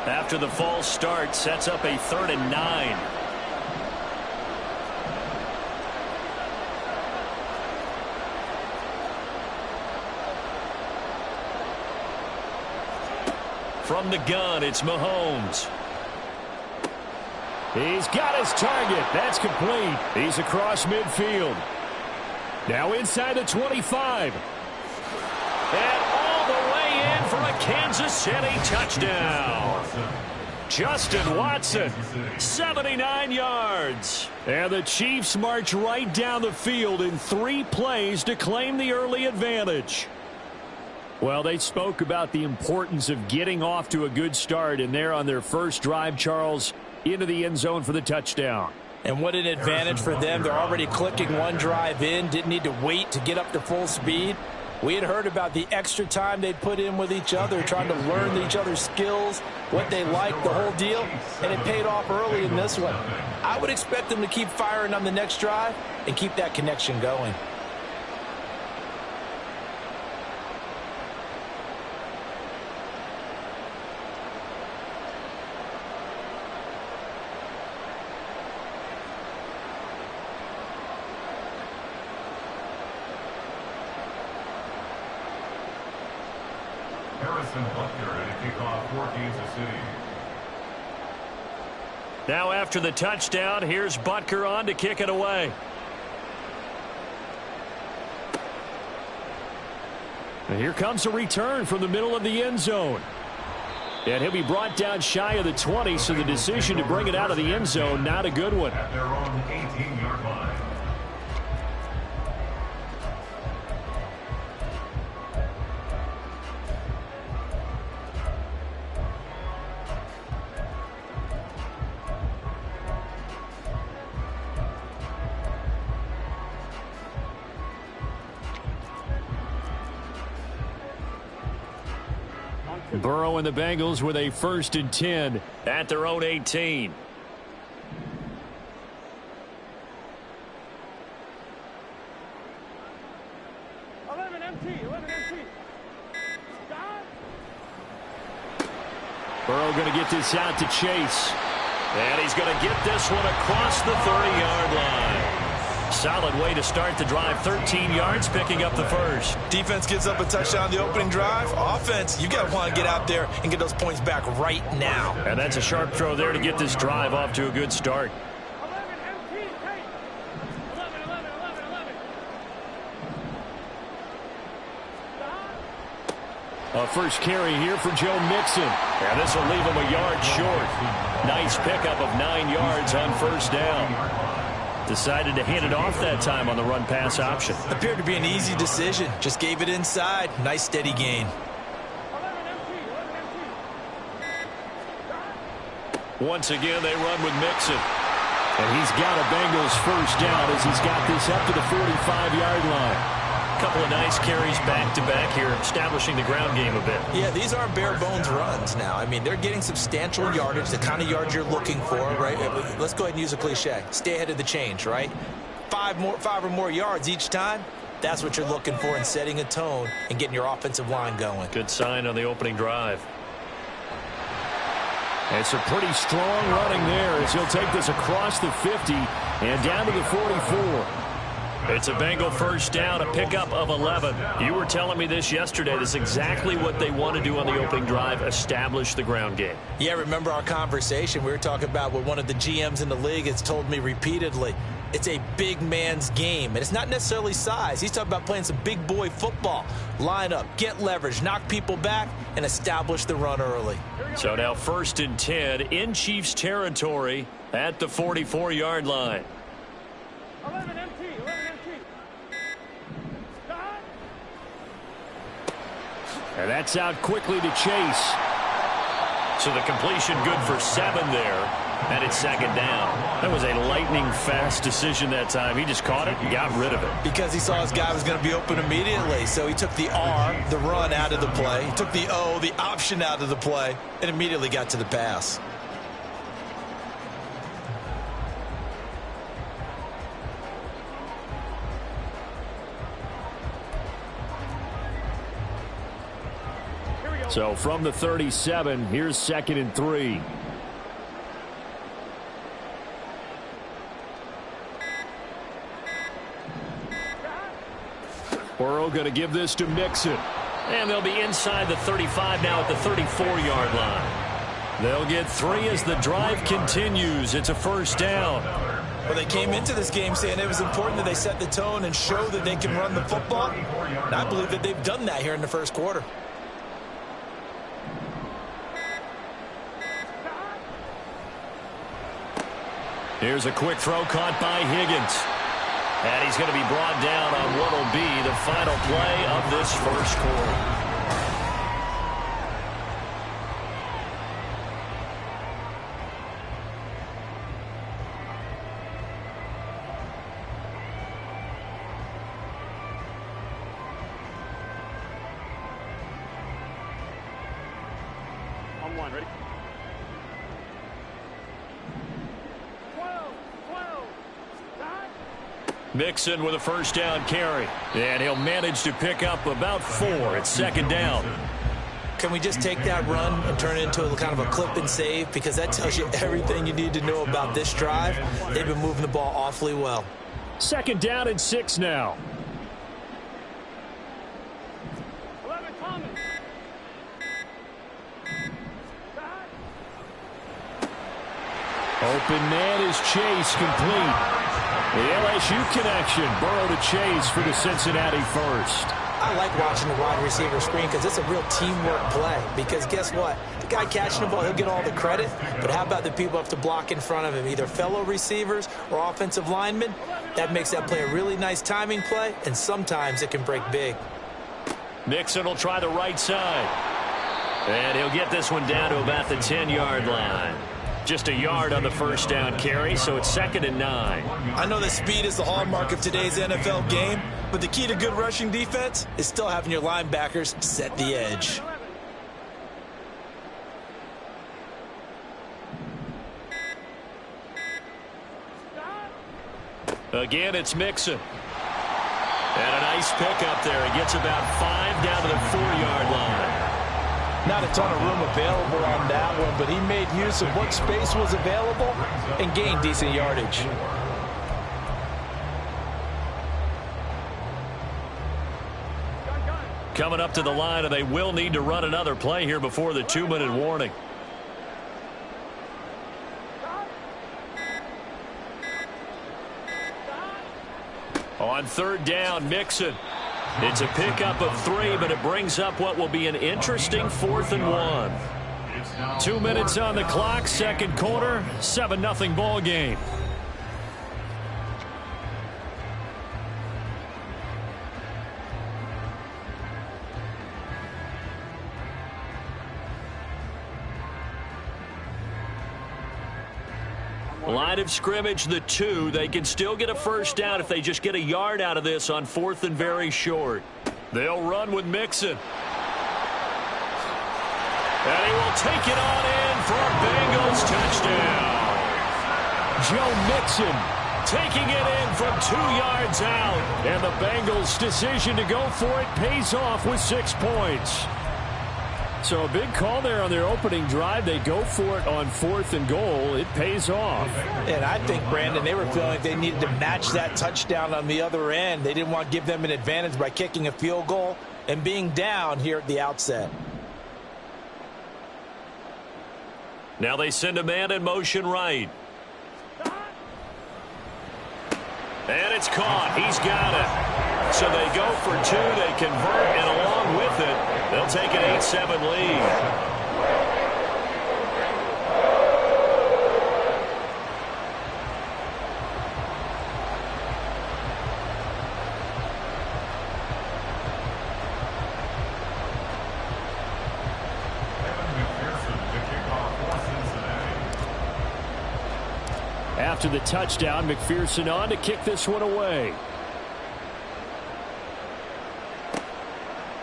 After the false start, sets up a 3rd and 9. From the gun, it's Mahomes. He's got his target. That's complete. He's across midfield. Now inside the 25. And all the way in for a Kansas City touchdown. Justin Watson, 79 yards. And the Chiefs march right down the field in 3 plays to claim the early advantage. Well, they spoke about the importance of getting off to a good start, and they're on their first drive, Charles, into the end zone for the touchdown. And what an advantage for them. They're already clicking one drive in, didn't need to wait to get up to full speed. We had heard about the extra time they put in with each other, trying to learn each other's skills, what they like, the whole deal, and it paid off early in this one. I would expect them to keep firing on the next drive and keep that connection going. Harrison Butker to kick off for Kansas City. Now after the touchdown, here's Butker on to kick it away. And here comes a return from the middle of the end zone. And he'll be brought down shy of the 20, so the decision to bring it out of the end zone, not a good one. At their own 18-yard line. Burrow and the Bengals with a 1st and 10 at their own 18. Burrow going to get this out to Chase. And he's going to get this one across the 30-yard line. Solid way to start the drive. 13 yards, picking up the first. Defense gives up a touchdown the opening drive. Offense, you got to want to get out there and get those points back right now. And that's a sharp throw there to get this drive off to a good start. A first carry here for Joe Mixon. And this will leave him a yard short. Nice pickup of 9 yards on first down. Decided to hand it off that time on the run-pass option. Appeared to be an easy decision. Just gave it inside. Nice steady gain. Once again, they run with Mixon. And he's got a Bengals first down as he's got this up to the 45-yard line. Couple of nice carries back-to-back here, establishing the ground game a bit. Yeah, these aren't bare-bones runs now. I mean, they're getting substantial yardage, the kind of yards you're looking for, right? Let's go ahead and use a cliche. Stay ahead of the change, right? 5 or more yards each time. That's what you're looking for in setting a tone and getting your offensive line going. Good sign on the opening drive. It's a pretty strong running there as he'll take this across the 50 and down to the 44. It's a Bengal first down, a pickup of 11. You were telling me this yesterday. This is exactly what they want to do on the opening drive, establish the ground game. Yeah, remember our conversation? We were talking about what one of the GMs in the league has told me repeatedly. It's a big man's game, and it's not necessarily size. He's talking about playing some big boy football. Line up, get leverage, knock people back, and establish the run early. So now 1st and 10 in Chiefs territory at the 44-yard line. 11 MT. And that's out quickly to Chase. So the completion good for 7 there. And it's second down. That was a lightning-fast decision that time. He just caught it and got rid of it. Because he saw his guy was going to be open immediately. So he took the R, the run, out of the play. He took the O, the option, out of the play, and immediately got to the pass. So from the 37, here's 2nd and 3. Burrow going to give this to Mixon. And they'll be inside the 35 now at the 34-yard line. They'll get 3 as the drive continues. It's a first down. Well, they came into this game saying it was important that they set the tone and show that they can run the football. And I believe that they've done that here in the first quarter. Here's a quick throw caught by Higgins. And he's going to be brought down on what will be the final play of this first quarter. On one, ready? 12, time. Mixon with a first down carry. And he'll manage to pick up about 4. It's second down. Can we just take that run and turn it into a kind of a clip and save? Because that tells you everything you need to know about this drive. They've been moving the ball awfully well. Second down and 6 now. 11, Thomas. Open man is Chase, complete. The LSU connection, Burrow to Chase for the Cincinnati first. I like watching the wide receiver screen because it's a real teamwork play. Because guess what? The guy catching the ball, he'll get all the credit. But how about the people up to block in front of him, either fellow receivers or offensive linemen? That makes that play a really nice timing play, and sometimes it can break big. Mixon will try the right side. And he'll get this one down to about the 10-yard line. Just a yard on the first down carry, so it's 2nd and 9. I know that speed is the hallmark of today's NFL game, but the key to good rushing defense is still having your linebackers set the edge. Again, it's Mixon. And a nice pickup there. He gets about 5 down to the 4-yard line. Not a ton of room available on that one, but he made use of what space was available and gained decent yardage. Coming up to the line, and they will need to run another play here before the 2-minute warning. On 3rd down, Mixon. It's a pickup of 3, but it brings up what will be an interesting 4th and 1. 2 minutes on the clock, second quarter, 7-0 ball game. Line of scrimmage, the 2. They can still get a first down if they just get a yard out of this on 4th and very short. They'll run with Mixon. And he will take it on in for a Bengals touchdown. Joe Mixon taking it in from 2 yards out. And the Bengals' decision to go for it pays off with 6 points. So a big call there on their opening drive. They go for it on 4th and goal. It pays off. And I think, Brandon, they were feeling like they needed to match that touchdown on the other end. They didn't want to give them an advantage by kicking a field goal and being down here at the outset. Now they send a man in motion right. And it's caught. He's got it. So they go for 2. They convert, and along with it, they'll take an 8-7 lead. after the touchdown. McPherson on to kick this one away.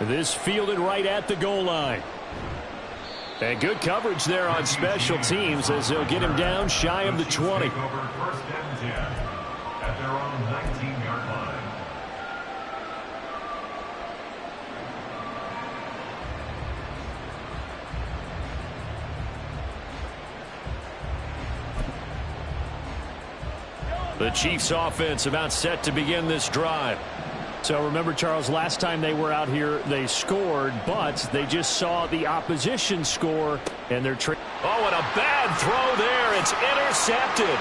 This fielded right at the goal line. And good coverage there on special teams as they'll get him down shy of the 20. First and 10 at their own 19-yard line. The Chiefs offense about set to begin this drive. So remember, Charles, last time they were out here, they scored, but they just saw the opposition score, and they're oh, and a bad throw there. It's intercepted.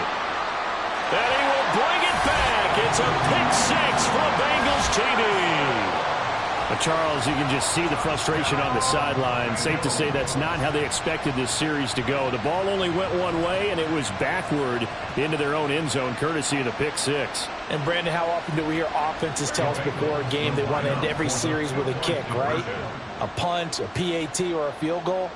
And he will bring it back. It's a pick six for a Bengals TD. But Charles, you can just see the frustration on the sideline. Safe to say that's not how they expected this series to go. The ball only went one way, and it was backward into their own end zone, courtesy of the pick six. And, Brandon, how often do we hear offenses tell us before a game they want to end every series with a kick, right? A punt, a PAT, or a field goal.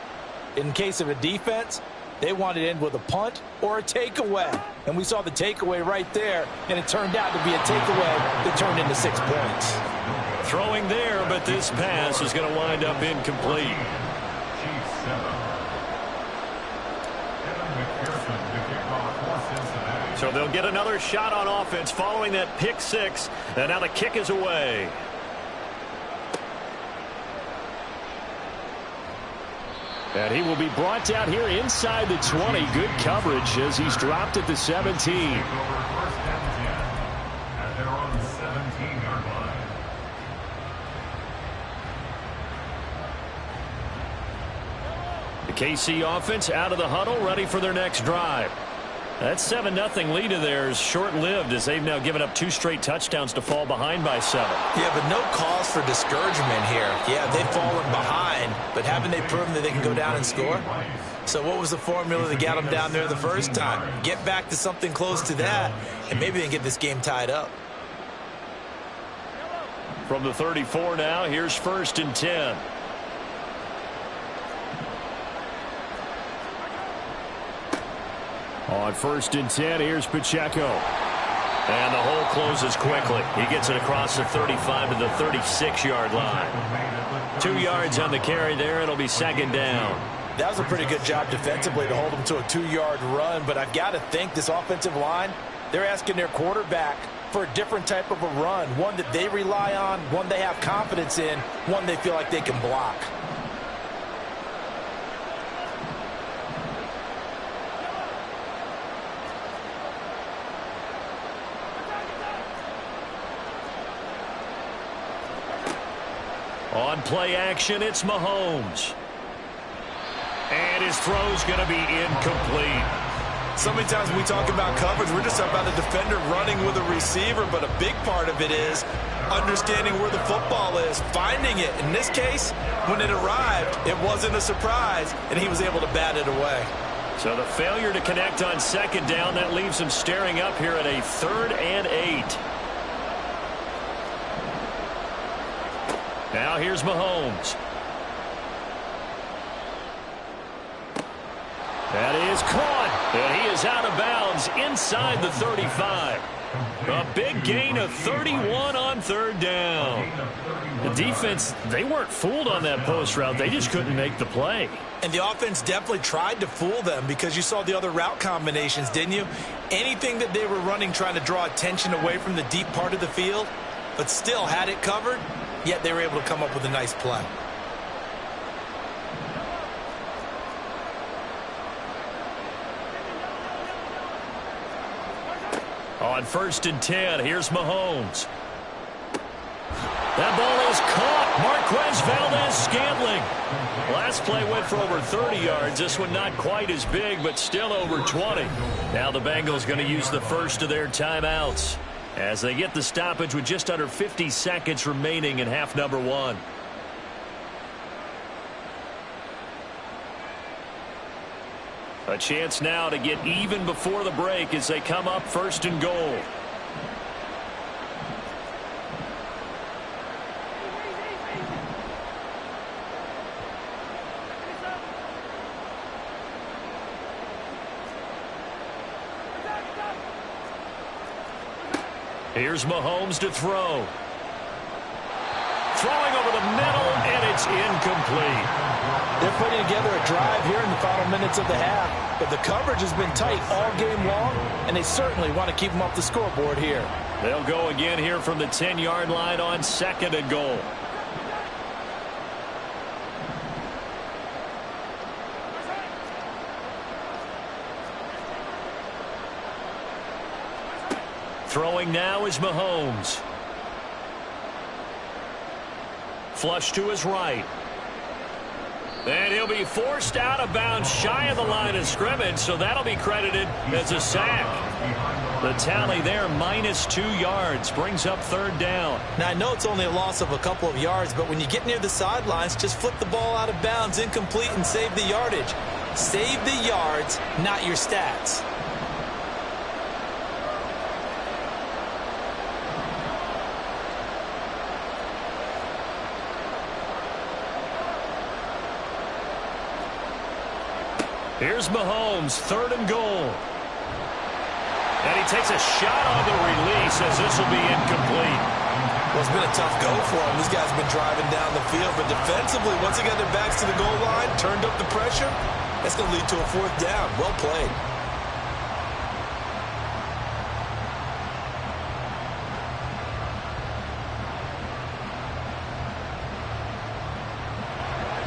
In case of a defense, they want to end with a punt or a takeaway. And we saw the takeaway right there, and it turned out to be a takeaway that turned into 6 points. Throwing there, but this pass is going to wind up incomplete. Chiefs 7. Kevin McPherson to kick off for Cincinnati. So they'll get another shot on offense following that pick six, and now the kick is away. And he will be brought down here inside the 20. Good coverage as he's dropped at the 17. First and 10 at their own 17-yard line. The KC offense out of the huddle, ready for their next drive. That 7-0 lead of theirs short-lived as they've now given up 2 straight touchdowns to fall behind by 7. Yeah, but no cause for discouragement here. Yeah, they've fallen behind, but haven't they proven that they can go down and score? So what was the formula that got them down there the first time? Get back to something close to that, and maybe they can get this game tied up. From the 34 now, here's 1st and 10. On 1st and 10, here's Pacheco. And the hole closes quickly. He gets it across the 35 to the 36-yard line. 2 yards on the carry there. It'll be 2nd down. That was a pretty good job defensively to hold them to a 2-yard run, but I've got to think this offensive line, they're asking their quarterback for a different type of a run, one that they rely on, one they have confidence in, one they feel like they can block. On play action, it's Mahomes. And his throw's going to be incomplete. So many times when we talk about coverage, we're just talking about a defender running with a receiver, but a big part of it is understanding where the football is, finding it. In this case, when it arrived, it wasn't a surprise, and he was able to bat it away. So the failure to connect on 2nd down, that leaves him staring up here at a 3rd and 8. Now here's Mahomes. That is caught, and he is out of bounds inside the 35. A big gain of 31 on 3rd down. The defense, they weren't fooled on that post route. They just couldn't make the play. And the offense definitely tried to fool them because you saw the other route combinations, didn't you? Anything that they were running trying to draw attention away from the deep part of the field, but still had it covered, yet they were able to come up with a nice play. On 1st and 10, here's Mahomes. That ball is caught. Marquez Valdes-Scantling. Last play went for over 30 yards. This one not quite as big, but still over 20. Now the Bengals going to use the first of their timeouts as they get the stoppage with just under 50 seconds remaining in half number 1. A chance now to get even before the break as they come up 1st and goal. Here's Mahomes to throw. Throwing over the middle, and it's incomplete. They're putting together a drive here in the final minutes of the half, but the coverage has been tight all game long, and they certainly want to keep them off the scoreboard here. They'll go again here from the 10-yard line on 2nd and goal. Throwing now is Mahomes. Flush to his right. And he'll be forced out of bounds shy of the line of scrimmage, so that'll be credited as a sack. The tally there, -2 yards, brings up 3rd down. Now, I know it's only a loss of a couple of yards, but when you get near the sidelines, just flip the ball out of bounds, incomplete, and save the yardage. Save the yards, not your stats. Here's Mahomes, 3rd and goal. And he takes a shot on the release as this will be incomplete. Well, it's been a tough go for him. These guys have been driving down the field, but defensively, once they got their backs to the goal line, turned up the pressure, that's going to lead to a 4th down. Well played.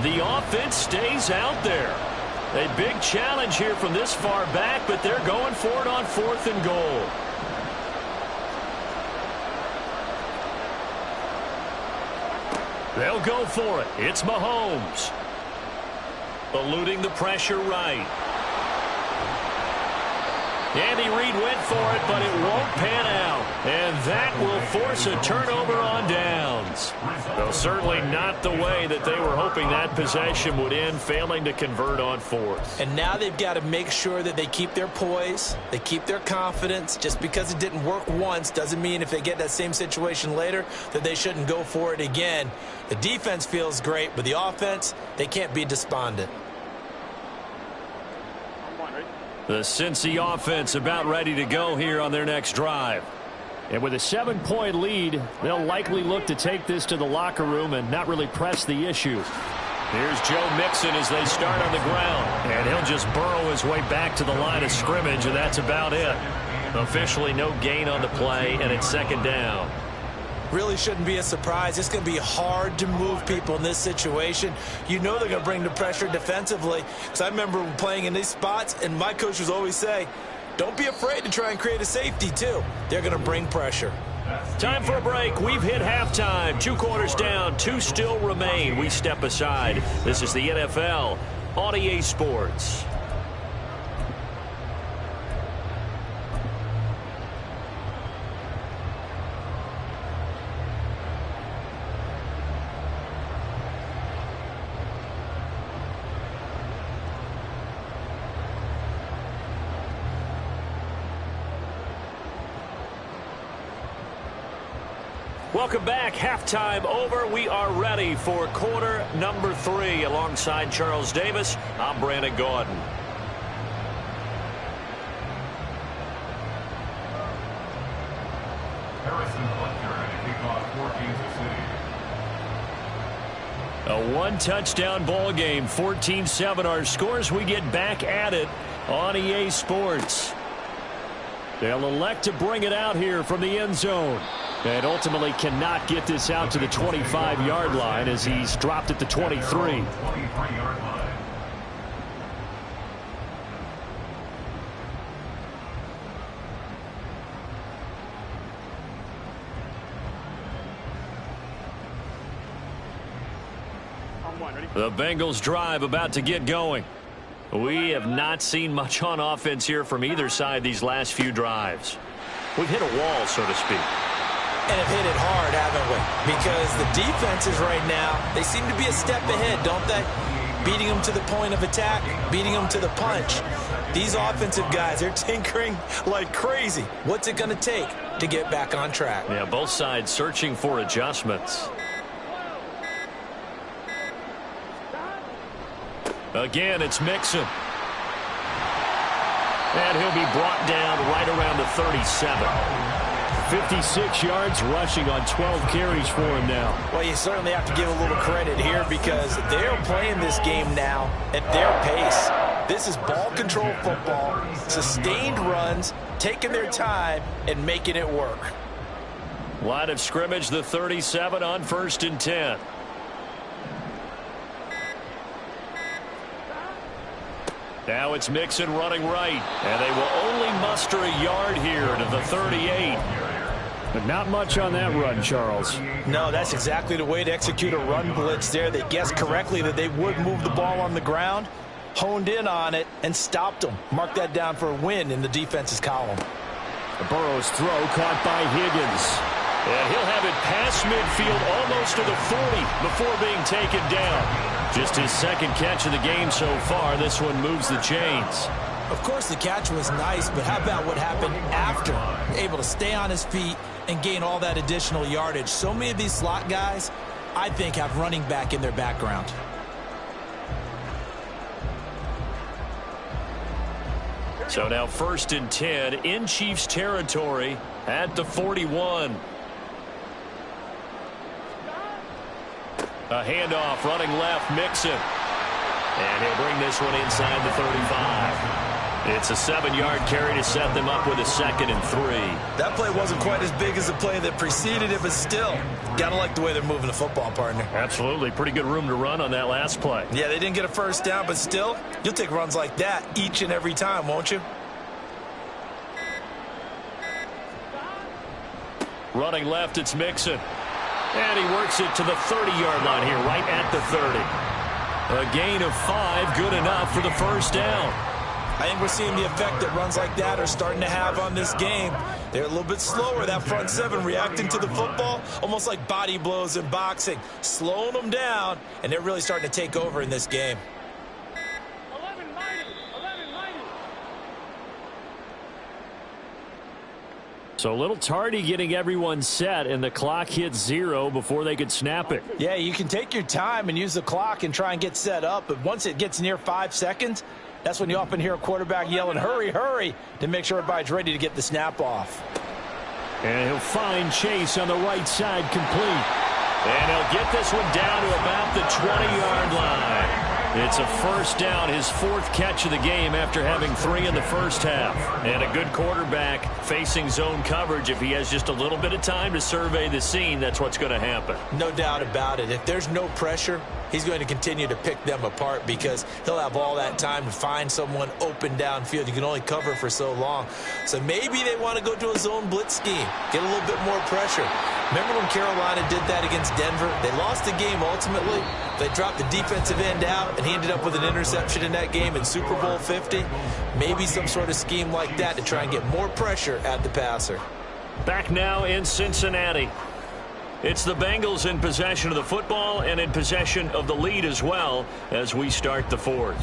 The offense stays out there. A big challenge here from this far back, but they're going for it on 4th and goal. They'll go for it. It's Mahomes. Eluding the pressure right. Andy Reid went for it, but it won't pan out. And that will force a turnover on downs. Though certainly not the way that they were hoping that possession would end, failing to convert on 4th. And now they've got to make sure that they keep their poise, they keep their confidence. Just because it didn't work once doesn't mean if they get that same situation later that they shouldn't go for it again. The defense feels great, but the offense, they can't be despondent. The Cincy offense about ready to go here on their next drive. And with a 7-point lead, they'll likely look to take this to the locker room and not really press the issue. Here's Joe Mixon as they start on the ground. And he'll just burrow his way back to the line of scrimmage, and that's about it. Officially no gain on the play, and it's 2nd down. Really shouldn't be a surprise. It's going to be hard to move people in this situation. You know they're going to bring the pressure defensively. Because I remember playing in these spots, and my coach would always say, don't be afraid to try and create a safety, too. They're going to bring pressure. Time for a break. We've hit halftime. 2 quarters down. 2 still remain. We step aside. This is the NFL on EA Sports. Welcome back. Halftime over. We are ready for quarter number 3. Alongside Charles Davis, I'm Brandon Gaudin. Harrison Butker and a kickoff for Kansas City. A 1-touchdown ball game. 14-7 our scores. We get back at it on EA Sports. They'll elect to bring it out here from the end zone. And ultimately cannot get this out to the 25-yard line as he's dropped at the 23. 23-yard line. The Bengals drive about to get going. We have not seen much on offense here from either side these last few drives. We've hit a wall, so to speak. And have hit it hard, haven't we? Because the defenses right now, they seem to be a step ahead, don't they? Beating them to the point of attack, beating them to the punch. These offensive guys, they're tinkering like crazy. What's it going to take to get back on track? Yeah, both sides searching for adjustments. Again, it's Mixon. And he'll be brought down right around the 37. 56 yards rushing on 12 carries for him now. Well, you certainly have to give a little credit here because they're playing this game now at their pace. This is ball control football, sustained runs, taking their time and making it work. Line of scrimmage, the 37 on 1st and 10. Now it's Mixon running right, and they will only muster a yard here to the 38. But not much on that run, Charles. No, that's exactly the way to execute a run blitz there. They guessed correctly that they would move the ball on the ground, honed in on it, and stopped them. Mark that down for a win in the defense's column. The Burrow's throw caught by Higgins. And he'll have it past midfield almost to the 40 before being taken down. Just his second catch of the game so far. This one moves the chains. Of course, the catch was nice, but how about what happened after? Able to stay on his feet and gain all that additional yardage. So many of these slot guys, I think, have running back in their background. So now 1st and 10 in Chiefs territory at the 41. A handoff running left, Mixon. And he'll bring this one inside the 35. It's a 7-yard carry to set them up with a 2nd and 3. That play wasn't quite as big as the play that preceded it, but still, gotta like the way they're moving the football, partner. Absolutely. Pretty good room to run on that last play. Yeah, they didn't get a first down, but still, you'll take runs like that each and every time, won't you? Running left, it's Mixon. And he works it to the 30-yard line here, right at the 30. A gain of 5, good enough for the first down. I think we're seeing the effect that runs like that are starting to have on this game. They're a little bit slower, that front seven, reacting to the football, almost like body blows in boxing, slowing them down, and they're really starting to take over in this game. So a little tardy getting everyone set, and the clock hits 0 before they could snap it. Yeah, you can take your time and use the clock and try and get set up, but once it gets near 5 seconds, that's when you often hear a quarterback yelling, hurry, hurry, to make sure everybody's ready to get the snap off. And he'll find Chase on the right side, complete. And he'll get this one down to about the 20-yard line. It's a first down, his 4th catch of the game after having 3 in the first half. And a good quarterback facing zone coverage. If he has just a little bit of time to survey the scene, that's what's going to happen. No doubt about it. If there's no pressure, he's going to continue to pick them apart because he'll have all that time to find someone open downfield. You can only cover for so long. So maybe they want to go to a zone blitz scheme, get a little bit more pressure. Remember when Carolina did that against Denver? They lost the game ultimately. They dropped the defensive end out, and he ended up with an interception in that game in Super Bowl 50. Maybe some sort of scheme like that to try and get more pressure at the passer. Back now in Cincinnati. It's the Bengals in possession of the football and in possession of the lead as well as we start the 4th.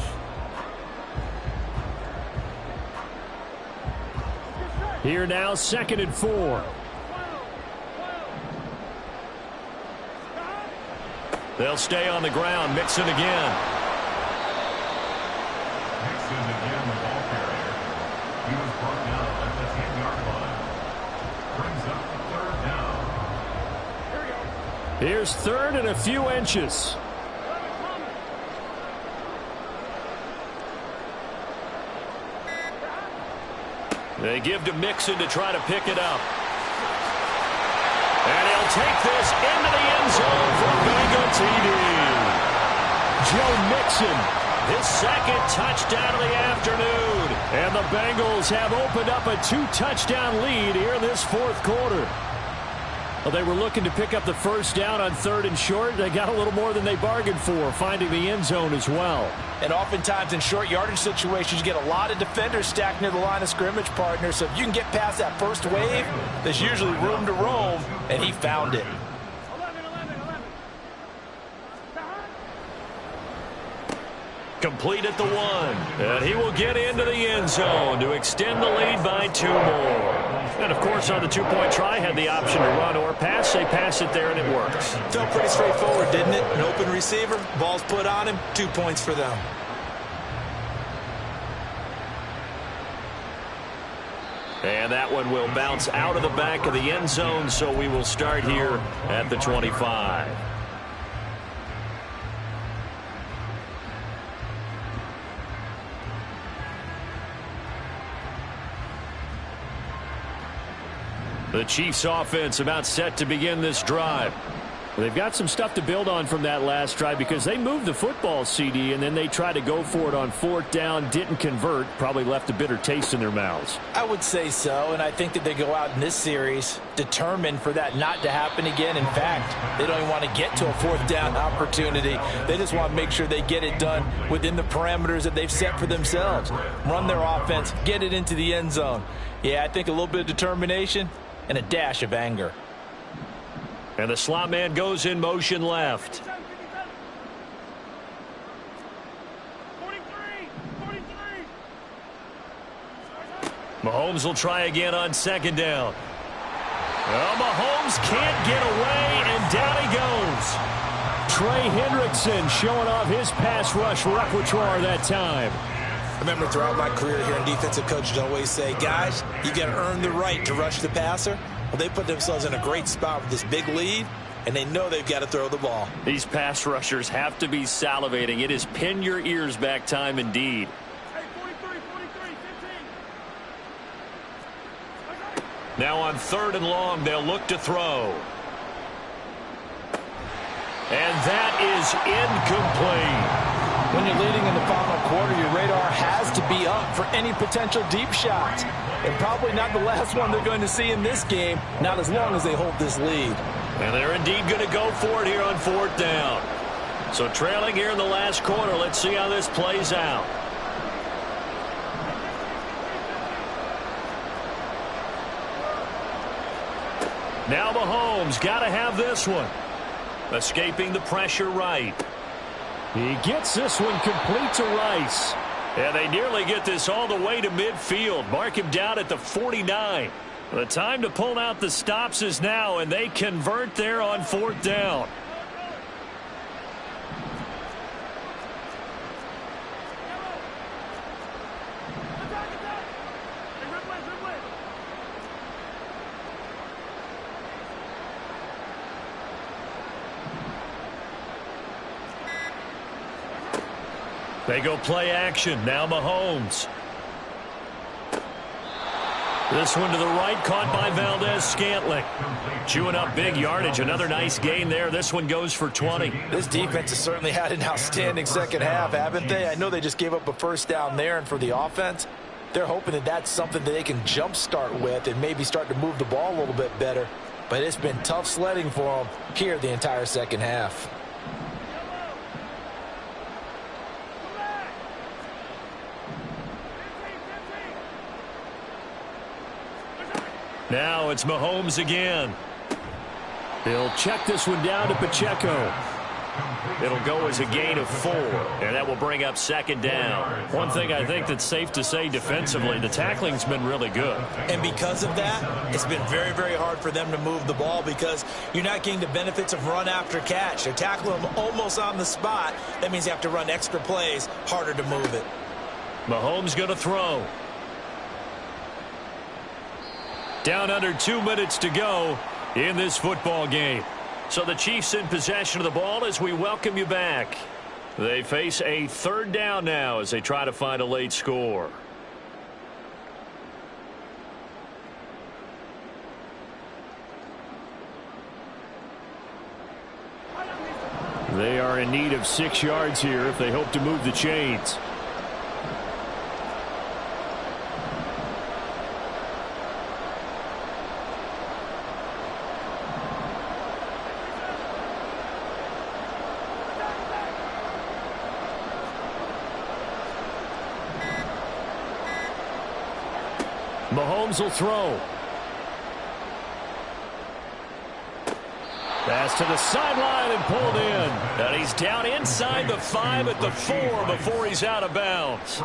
Here now, 2nd and 4. They'll stay on the ground. Mixon again. Mixon again, the ball carrier. He was brought down at the 10-yard line. Brings up the 3rd down. Here's 3rd and a few inches. They give to Mixon to try to pick it up. And he'll take this into the end zone for Bengal TD. Joe Mixon, his 2nd touchdown of the afternoon. And the Bengals have opened up a 2-touchdown lead here in this 4th quarter. Well, they were looking to pick up the first down on 3rd and short. They got a little more than they bargained for, finding the end zone as well. And oftentimes in short yardage situations, you get a lot of defenders stacked near the line of scrimmage, partner. So if you can get past that first wave, there's usually room to roam, and he found it. Complete at the 1. And he will get into the end zone to extend the lead by 2 more. And, of course, on the 2-point try, had the option to run or pass. They pass it there, and it works. Felt pretty straightforward, didn't it? An open receiver, ball's put on him, 2 points for them. And that one will bounce out of the back of the end zone, so we will start here at the 25. The Chiefs offense about set to begin this drive. They've got some stuff to build on from that last drive because they moved the football, CD, and then they tried to go for it on 4th down, didn't convert, probably left a bitter taste in their mouths. I would say so, and I think that they go out in this series determined for that not to happen again. In fact, they don't even want to get to a 4th down opportunity. They just want to make sure they get it done within the parameters that they've set for themselves. Run their offense, get it into the end zone. Yeah, I think a little bit of determination and a dash of anger. And the slot man goes in motion left. Mahomes will try again on 2nd down. Well, Mahomes can't get away, and down he goes. Trey Hendrickson showing off his pass rush repertoire that time. I remember throughout my career here in defensive coaches always say, guys, you got to earn the right to rush the passer. Well, they put themselves in a great spot with this big lead, and they know they've got to throw the ball. These pass rushers have to be salivating. It is pin your ears back time indeed. Hey, 43, 15. Now on 3rd and long, they'll look to throw. And that is incomplete. When you're leading in the final quarter, your radar has to be up for any potential deep shots. And probably not the last one they're going to see in this game, not as long as they hold this lead. And they're indeed going to go for it here on 4th down. So trailing here in the last quarter, let's see how this plays out. Now Mahomes got to have this one. Escaping the pressure right. He gets this one complete to Rice. And they nearly get this all the way to midfield. Mark him down at the 49. The time to pull out the stops is now, and they convert there on 4th down. They go play action. Now Mahomes. This one to the right, caught by Valdez-Scantling. Chewing up big yardage. Another nice gain there. This one goes for 20. This defense has certainly had an outstanding second half, haven't they? I know they just gave up a 1st down there, and for the offense, they're hoping that that's something that they can jumpstart with and maybe start to move the ball a little bit better. But it's been tough sledding for them here the entire second half. Now it's Mahomes again. He'll check this one down to Pacheco. It'll go as a gain of 4, and that will bring up 2nd down. One thing I think that's safe to say defensively, the tackling's been really good. And because of that, it's been very, very hard for them to move the ball because you're not getting the benefits of run after catch. They're tackling them almost on the spot. That means you have to run extra plays, harder to move it. Mahomes going to throw. Down under 2 minutes to go in this football game. So the Chiefs in possession of the ball as we welcome you back. They face a 3rd down now as they try to find a late score. They are in need of 6 yards here if they hope to move the chains. Mahomes will throw. Pass to the sideline and pulled in. And he's down inside the 5 at the 4 before he's out of bounds.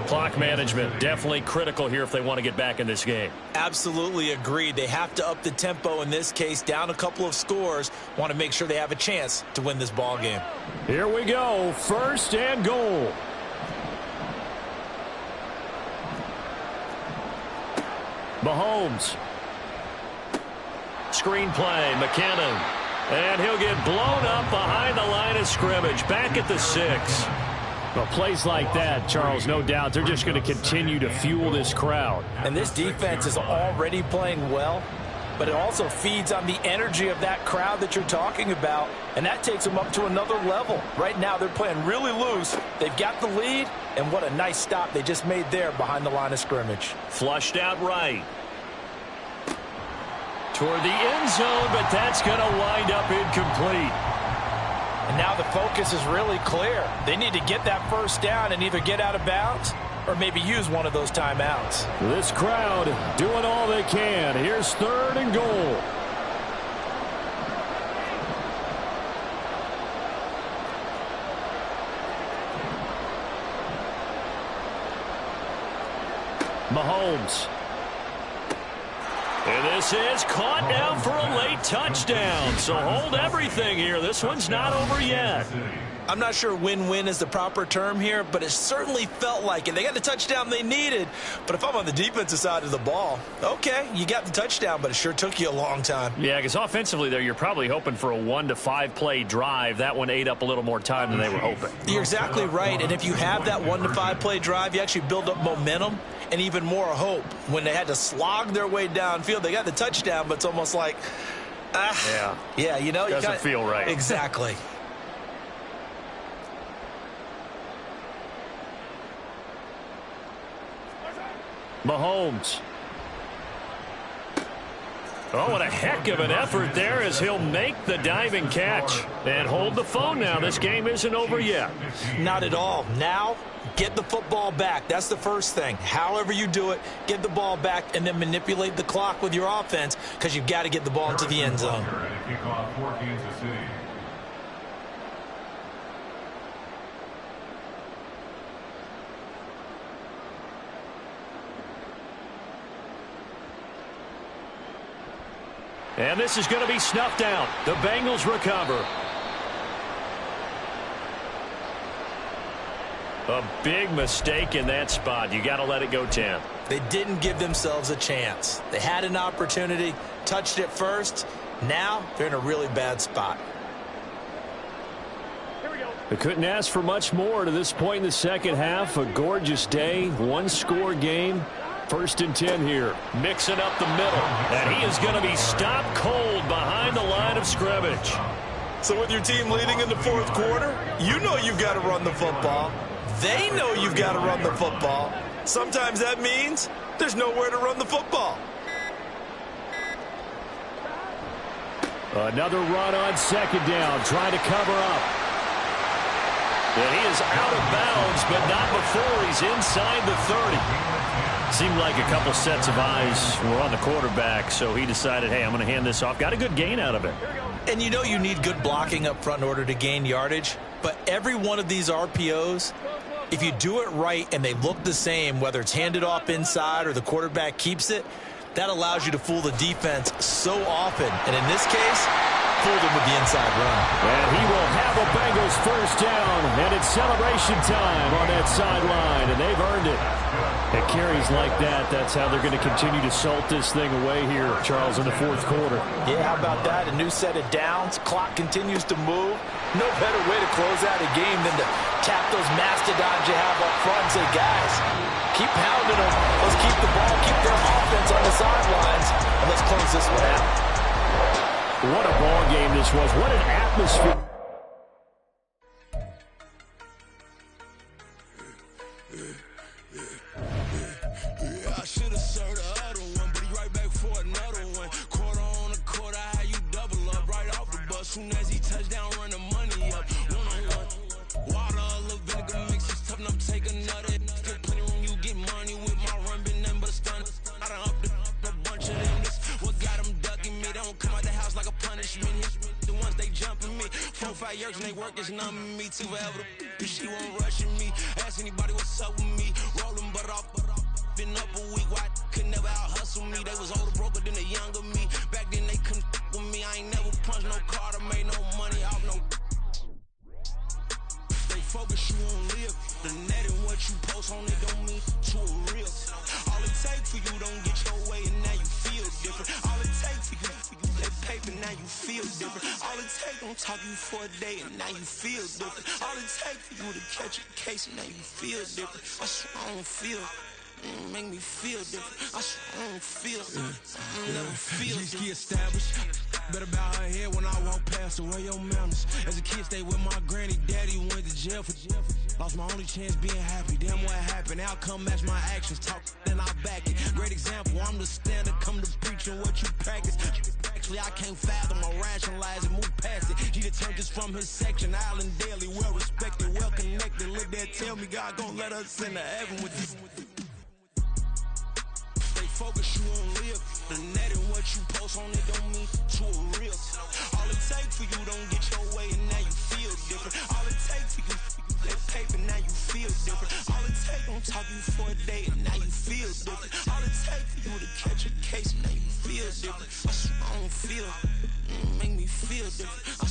Clock management definitely critical here if they want to get back in this game. Absolutely agreed. They have to up the tempo in this case, down a couple of scores. Want to make sure they have a chance to win this ball game. Here we go. 1st and goal. Mahomes. Screenplay, McKinnon. And he'll get blown up behind the line of scrimmage. Back at the 6. Well, plays like that, Charles, no doubt, they're just going to continue to fuel this crowd. And this defense is already playing well, but it also feeds on the energy of that crowd that you're talking about, and that takes them up to another level. Right now, they're playing really loose. They've got the lead, and what a nice stop they just made there behind the line of scrimmage. Flushed out right. Toward the end zone, but that's going to wind up incomplete. And now the focus is really clear. They need to get that first down and either get out of bounds or maybe use one of those timeouts. This crowd doing all they can. Here's 3rd and goal. Mahomes. And this is caught down for a late touchdown. So hold everything here. This one's not over yet. I'm not sure win-win is the proper term here, but it certainly felt like it. They got the touchdown they needed, but if I'm on the defensive side of the ball, okay, you got the touchdown, but it sure took you a long time. Yeah, because offensively there, you're probably hoping for a 1 to 5 play drive. That one ate up a little more time than they were hoping. You're exactly right, and if you have that 1 to 5 play drive, you actually build up momentum and even more hope. When they had to slog their way downfield, they got the touchdown, but it's almost like, yeah, you know, doesn't feel right. Exactly. Mahomes. Oh, what a heck of an effort there as he'll make the diving catch. And hold the phone now. This game isn't over yet. Not at all. Now, get the football back. That's the first thing. However you do it, get the ball back and then manipulate the clock with your offense because you've got to get the ball into the end zone. Kickoff for Kansas City. And this is going to be snuffed out. The Bengals recover. A big mistake in that spot. You got to let it go 10. They didn't give themselves a chance. They had an opportunity, touched it first. Now they're in a really bad spot. They couldn't ask for much more to this point in the second half. A gorgeous day, 1-score game. 1st and 10 here. Mixing up the middle. And he is going to be stopped cold behind the line of scrimmage. So with your team leading in the 4th quarter, you know you've got to run the football. They know you've got to run the football. Sometimes that means there's nowhere to run the football. Another run on 2nd down, trying to cover up. And he is out of bounds, but not before he's inside the 30. Seemed like a couple sets of eyes were on the quarterback, so he decided, hey, I'm going to hand this off. Got a good gain out of it. And you know you need good blocking up front in order to gain yardage, but every one of these RPOs, if you do it right and they look the same, whether it's handed off inside or the quarterback keeps it, that allows you to fool the defense so often. And in this case, fooled him with the inside run. And he will have a Bengals first down, and it's celebration time on that sideline, and they've earned it. It carries like that. That's how they're going to continue to salt this thing away here, Charles, in the 4th quarter. Yeah, how about that? A new set of downs. Clock continues to move. No better way to close out a game than to tap those mastodons you have up front and say, guys, keep pounding them. Let's keep the ball, keep their offense on the sidelines, and let's close this one out. What a ball game this was. What an atmosphere. I should have served the other one, but he right back for another one. Quarter on a quarter, how you double up right off the bus. Soon as he touch down, run the money up. One-on-one. Water, a little vinegar mix, it's tough enough to take another. Still plenty room, you get money with my run, been nothing but a stun. I done upped a bunch of them. This what got them ducking me. They don't come out the house like a punishment. The ones they jumping me. 4-5 years and they work is numbing me. Too forever. She won't rushing me. Ask anybody what's up with me. Rolling but off. Been up a week, why could never out hustle me? They was older, broker than the younger me. Back then they couldn't with me. I ain't never punched no card or made no money off no. They focus you on live. The net and what you post on it don't mean to a real. All it takes for you don't get your way. paper, now you feel different. All it take, don't talk you for a day, and now you feel different. All it take for you to catch a case, and now you feel different. I swear I don't feel. Make me feel different. I swear I don't feel. I never feel G-Ski established. Better bow her head when I walk past her. Where your manners? As a kid, stayed with my granny. Daddy went to jail for lost my only chance being happy. Damn, what happened? Outcome match my actions. Talk, then I back it. Great example. I'm the standard. Come to preaching what you practice. Actually, I can't fathom or rationalize and move past it. He determined this from his section. Island Daily, well respected, well connected. Look there, tell me God gon' let us into heaven with this. Focus, you won't live. The net and what you post on it don't mean to a real. All it take for you don't get your way and now you feel different. All it take for you, that paper, now you feel different. All it take don't talk you for a day and now you feel different. All it take for you to catch a case and now you feel different. I swear I don't feel, make me feel different.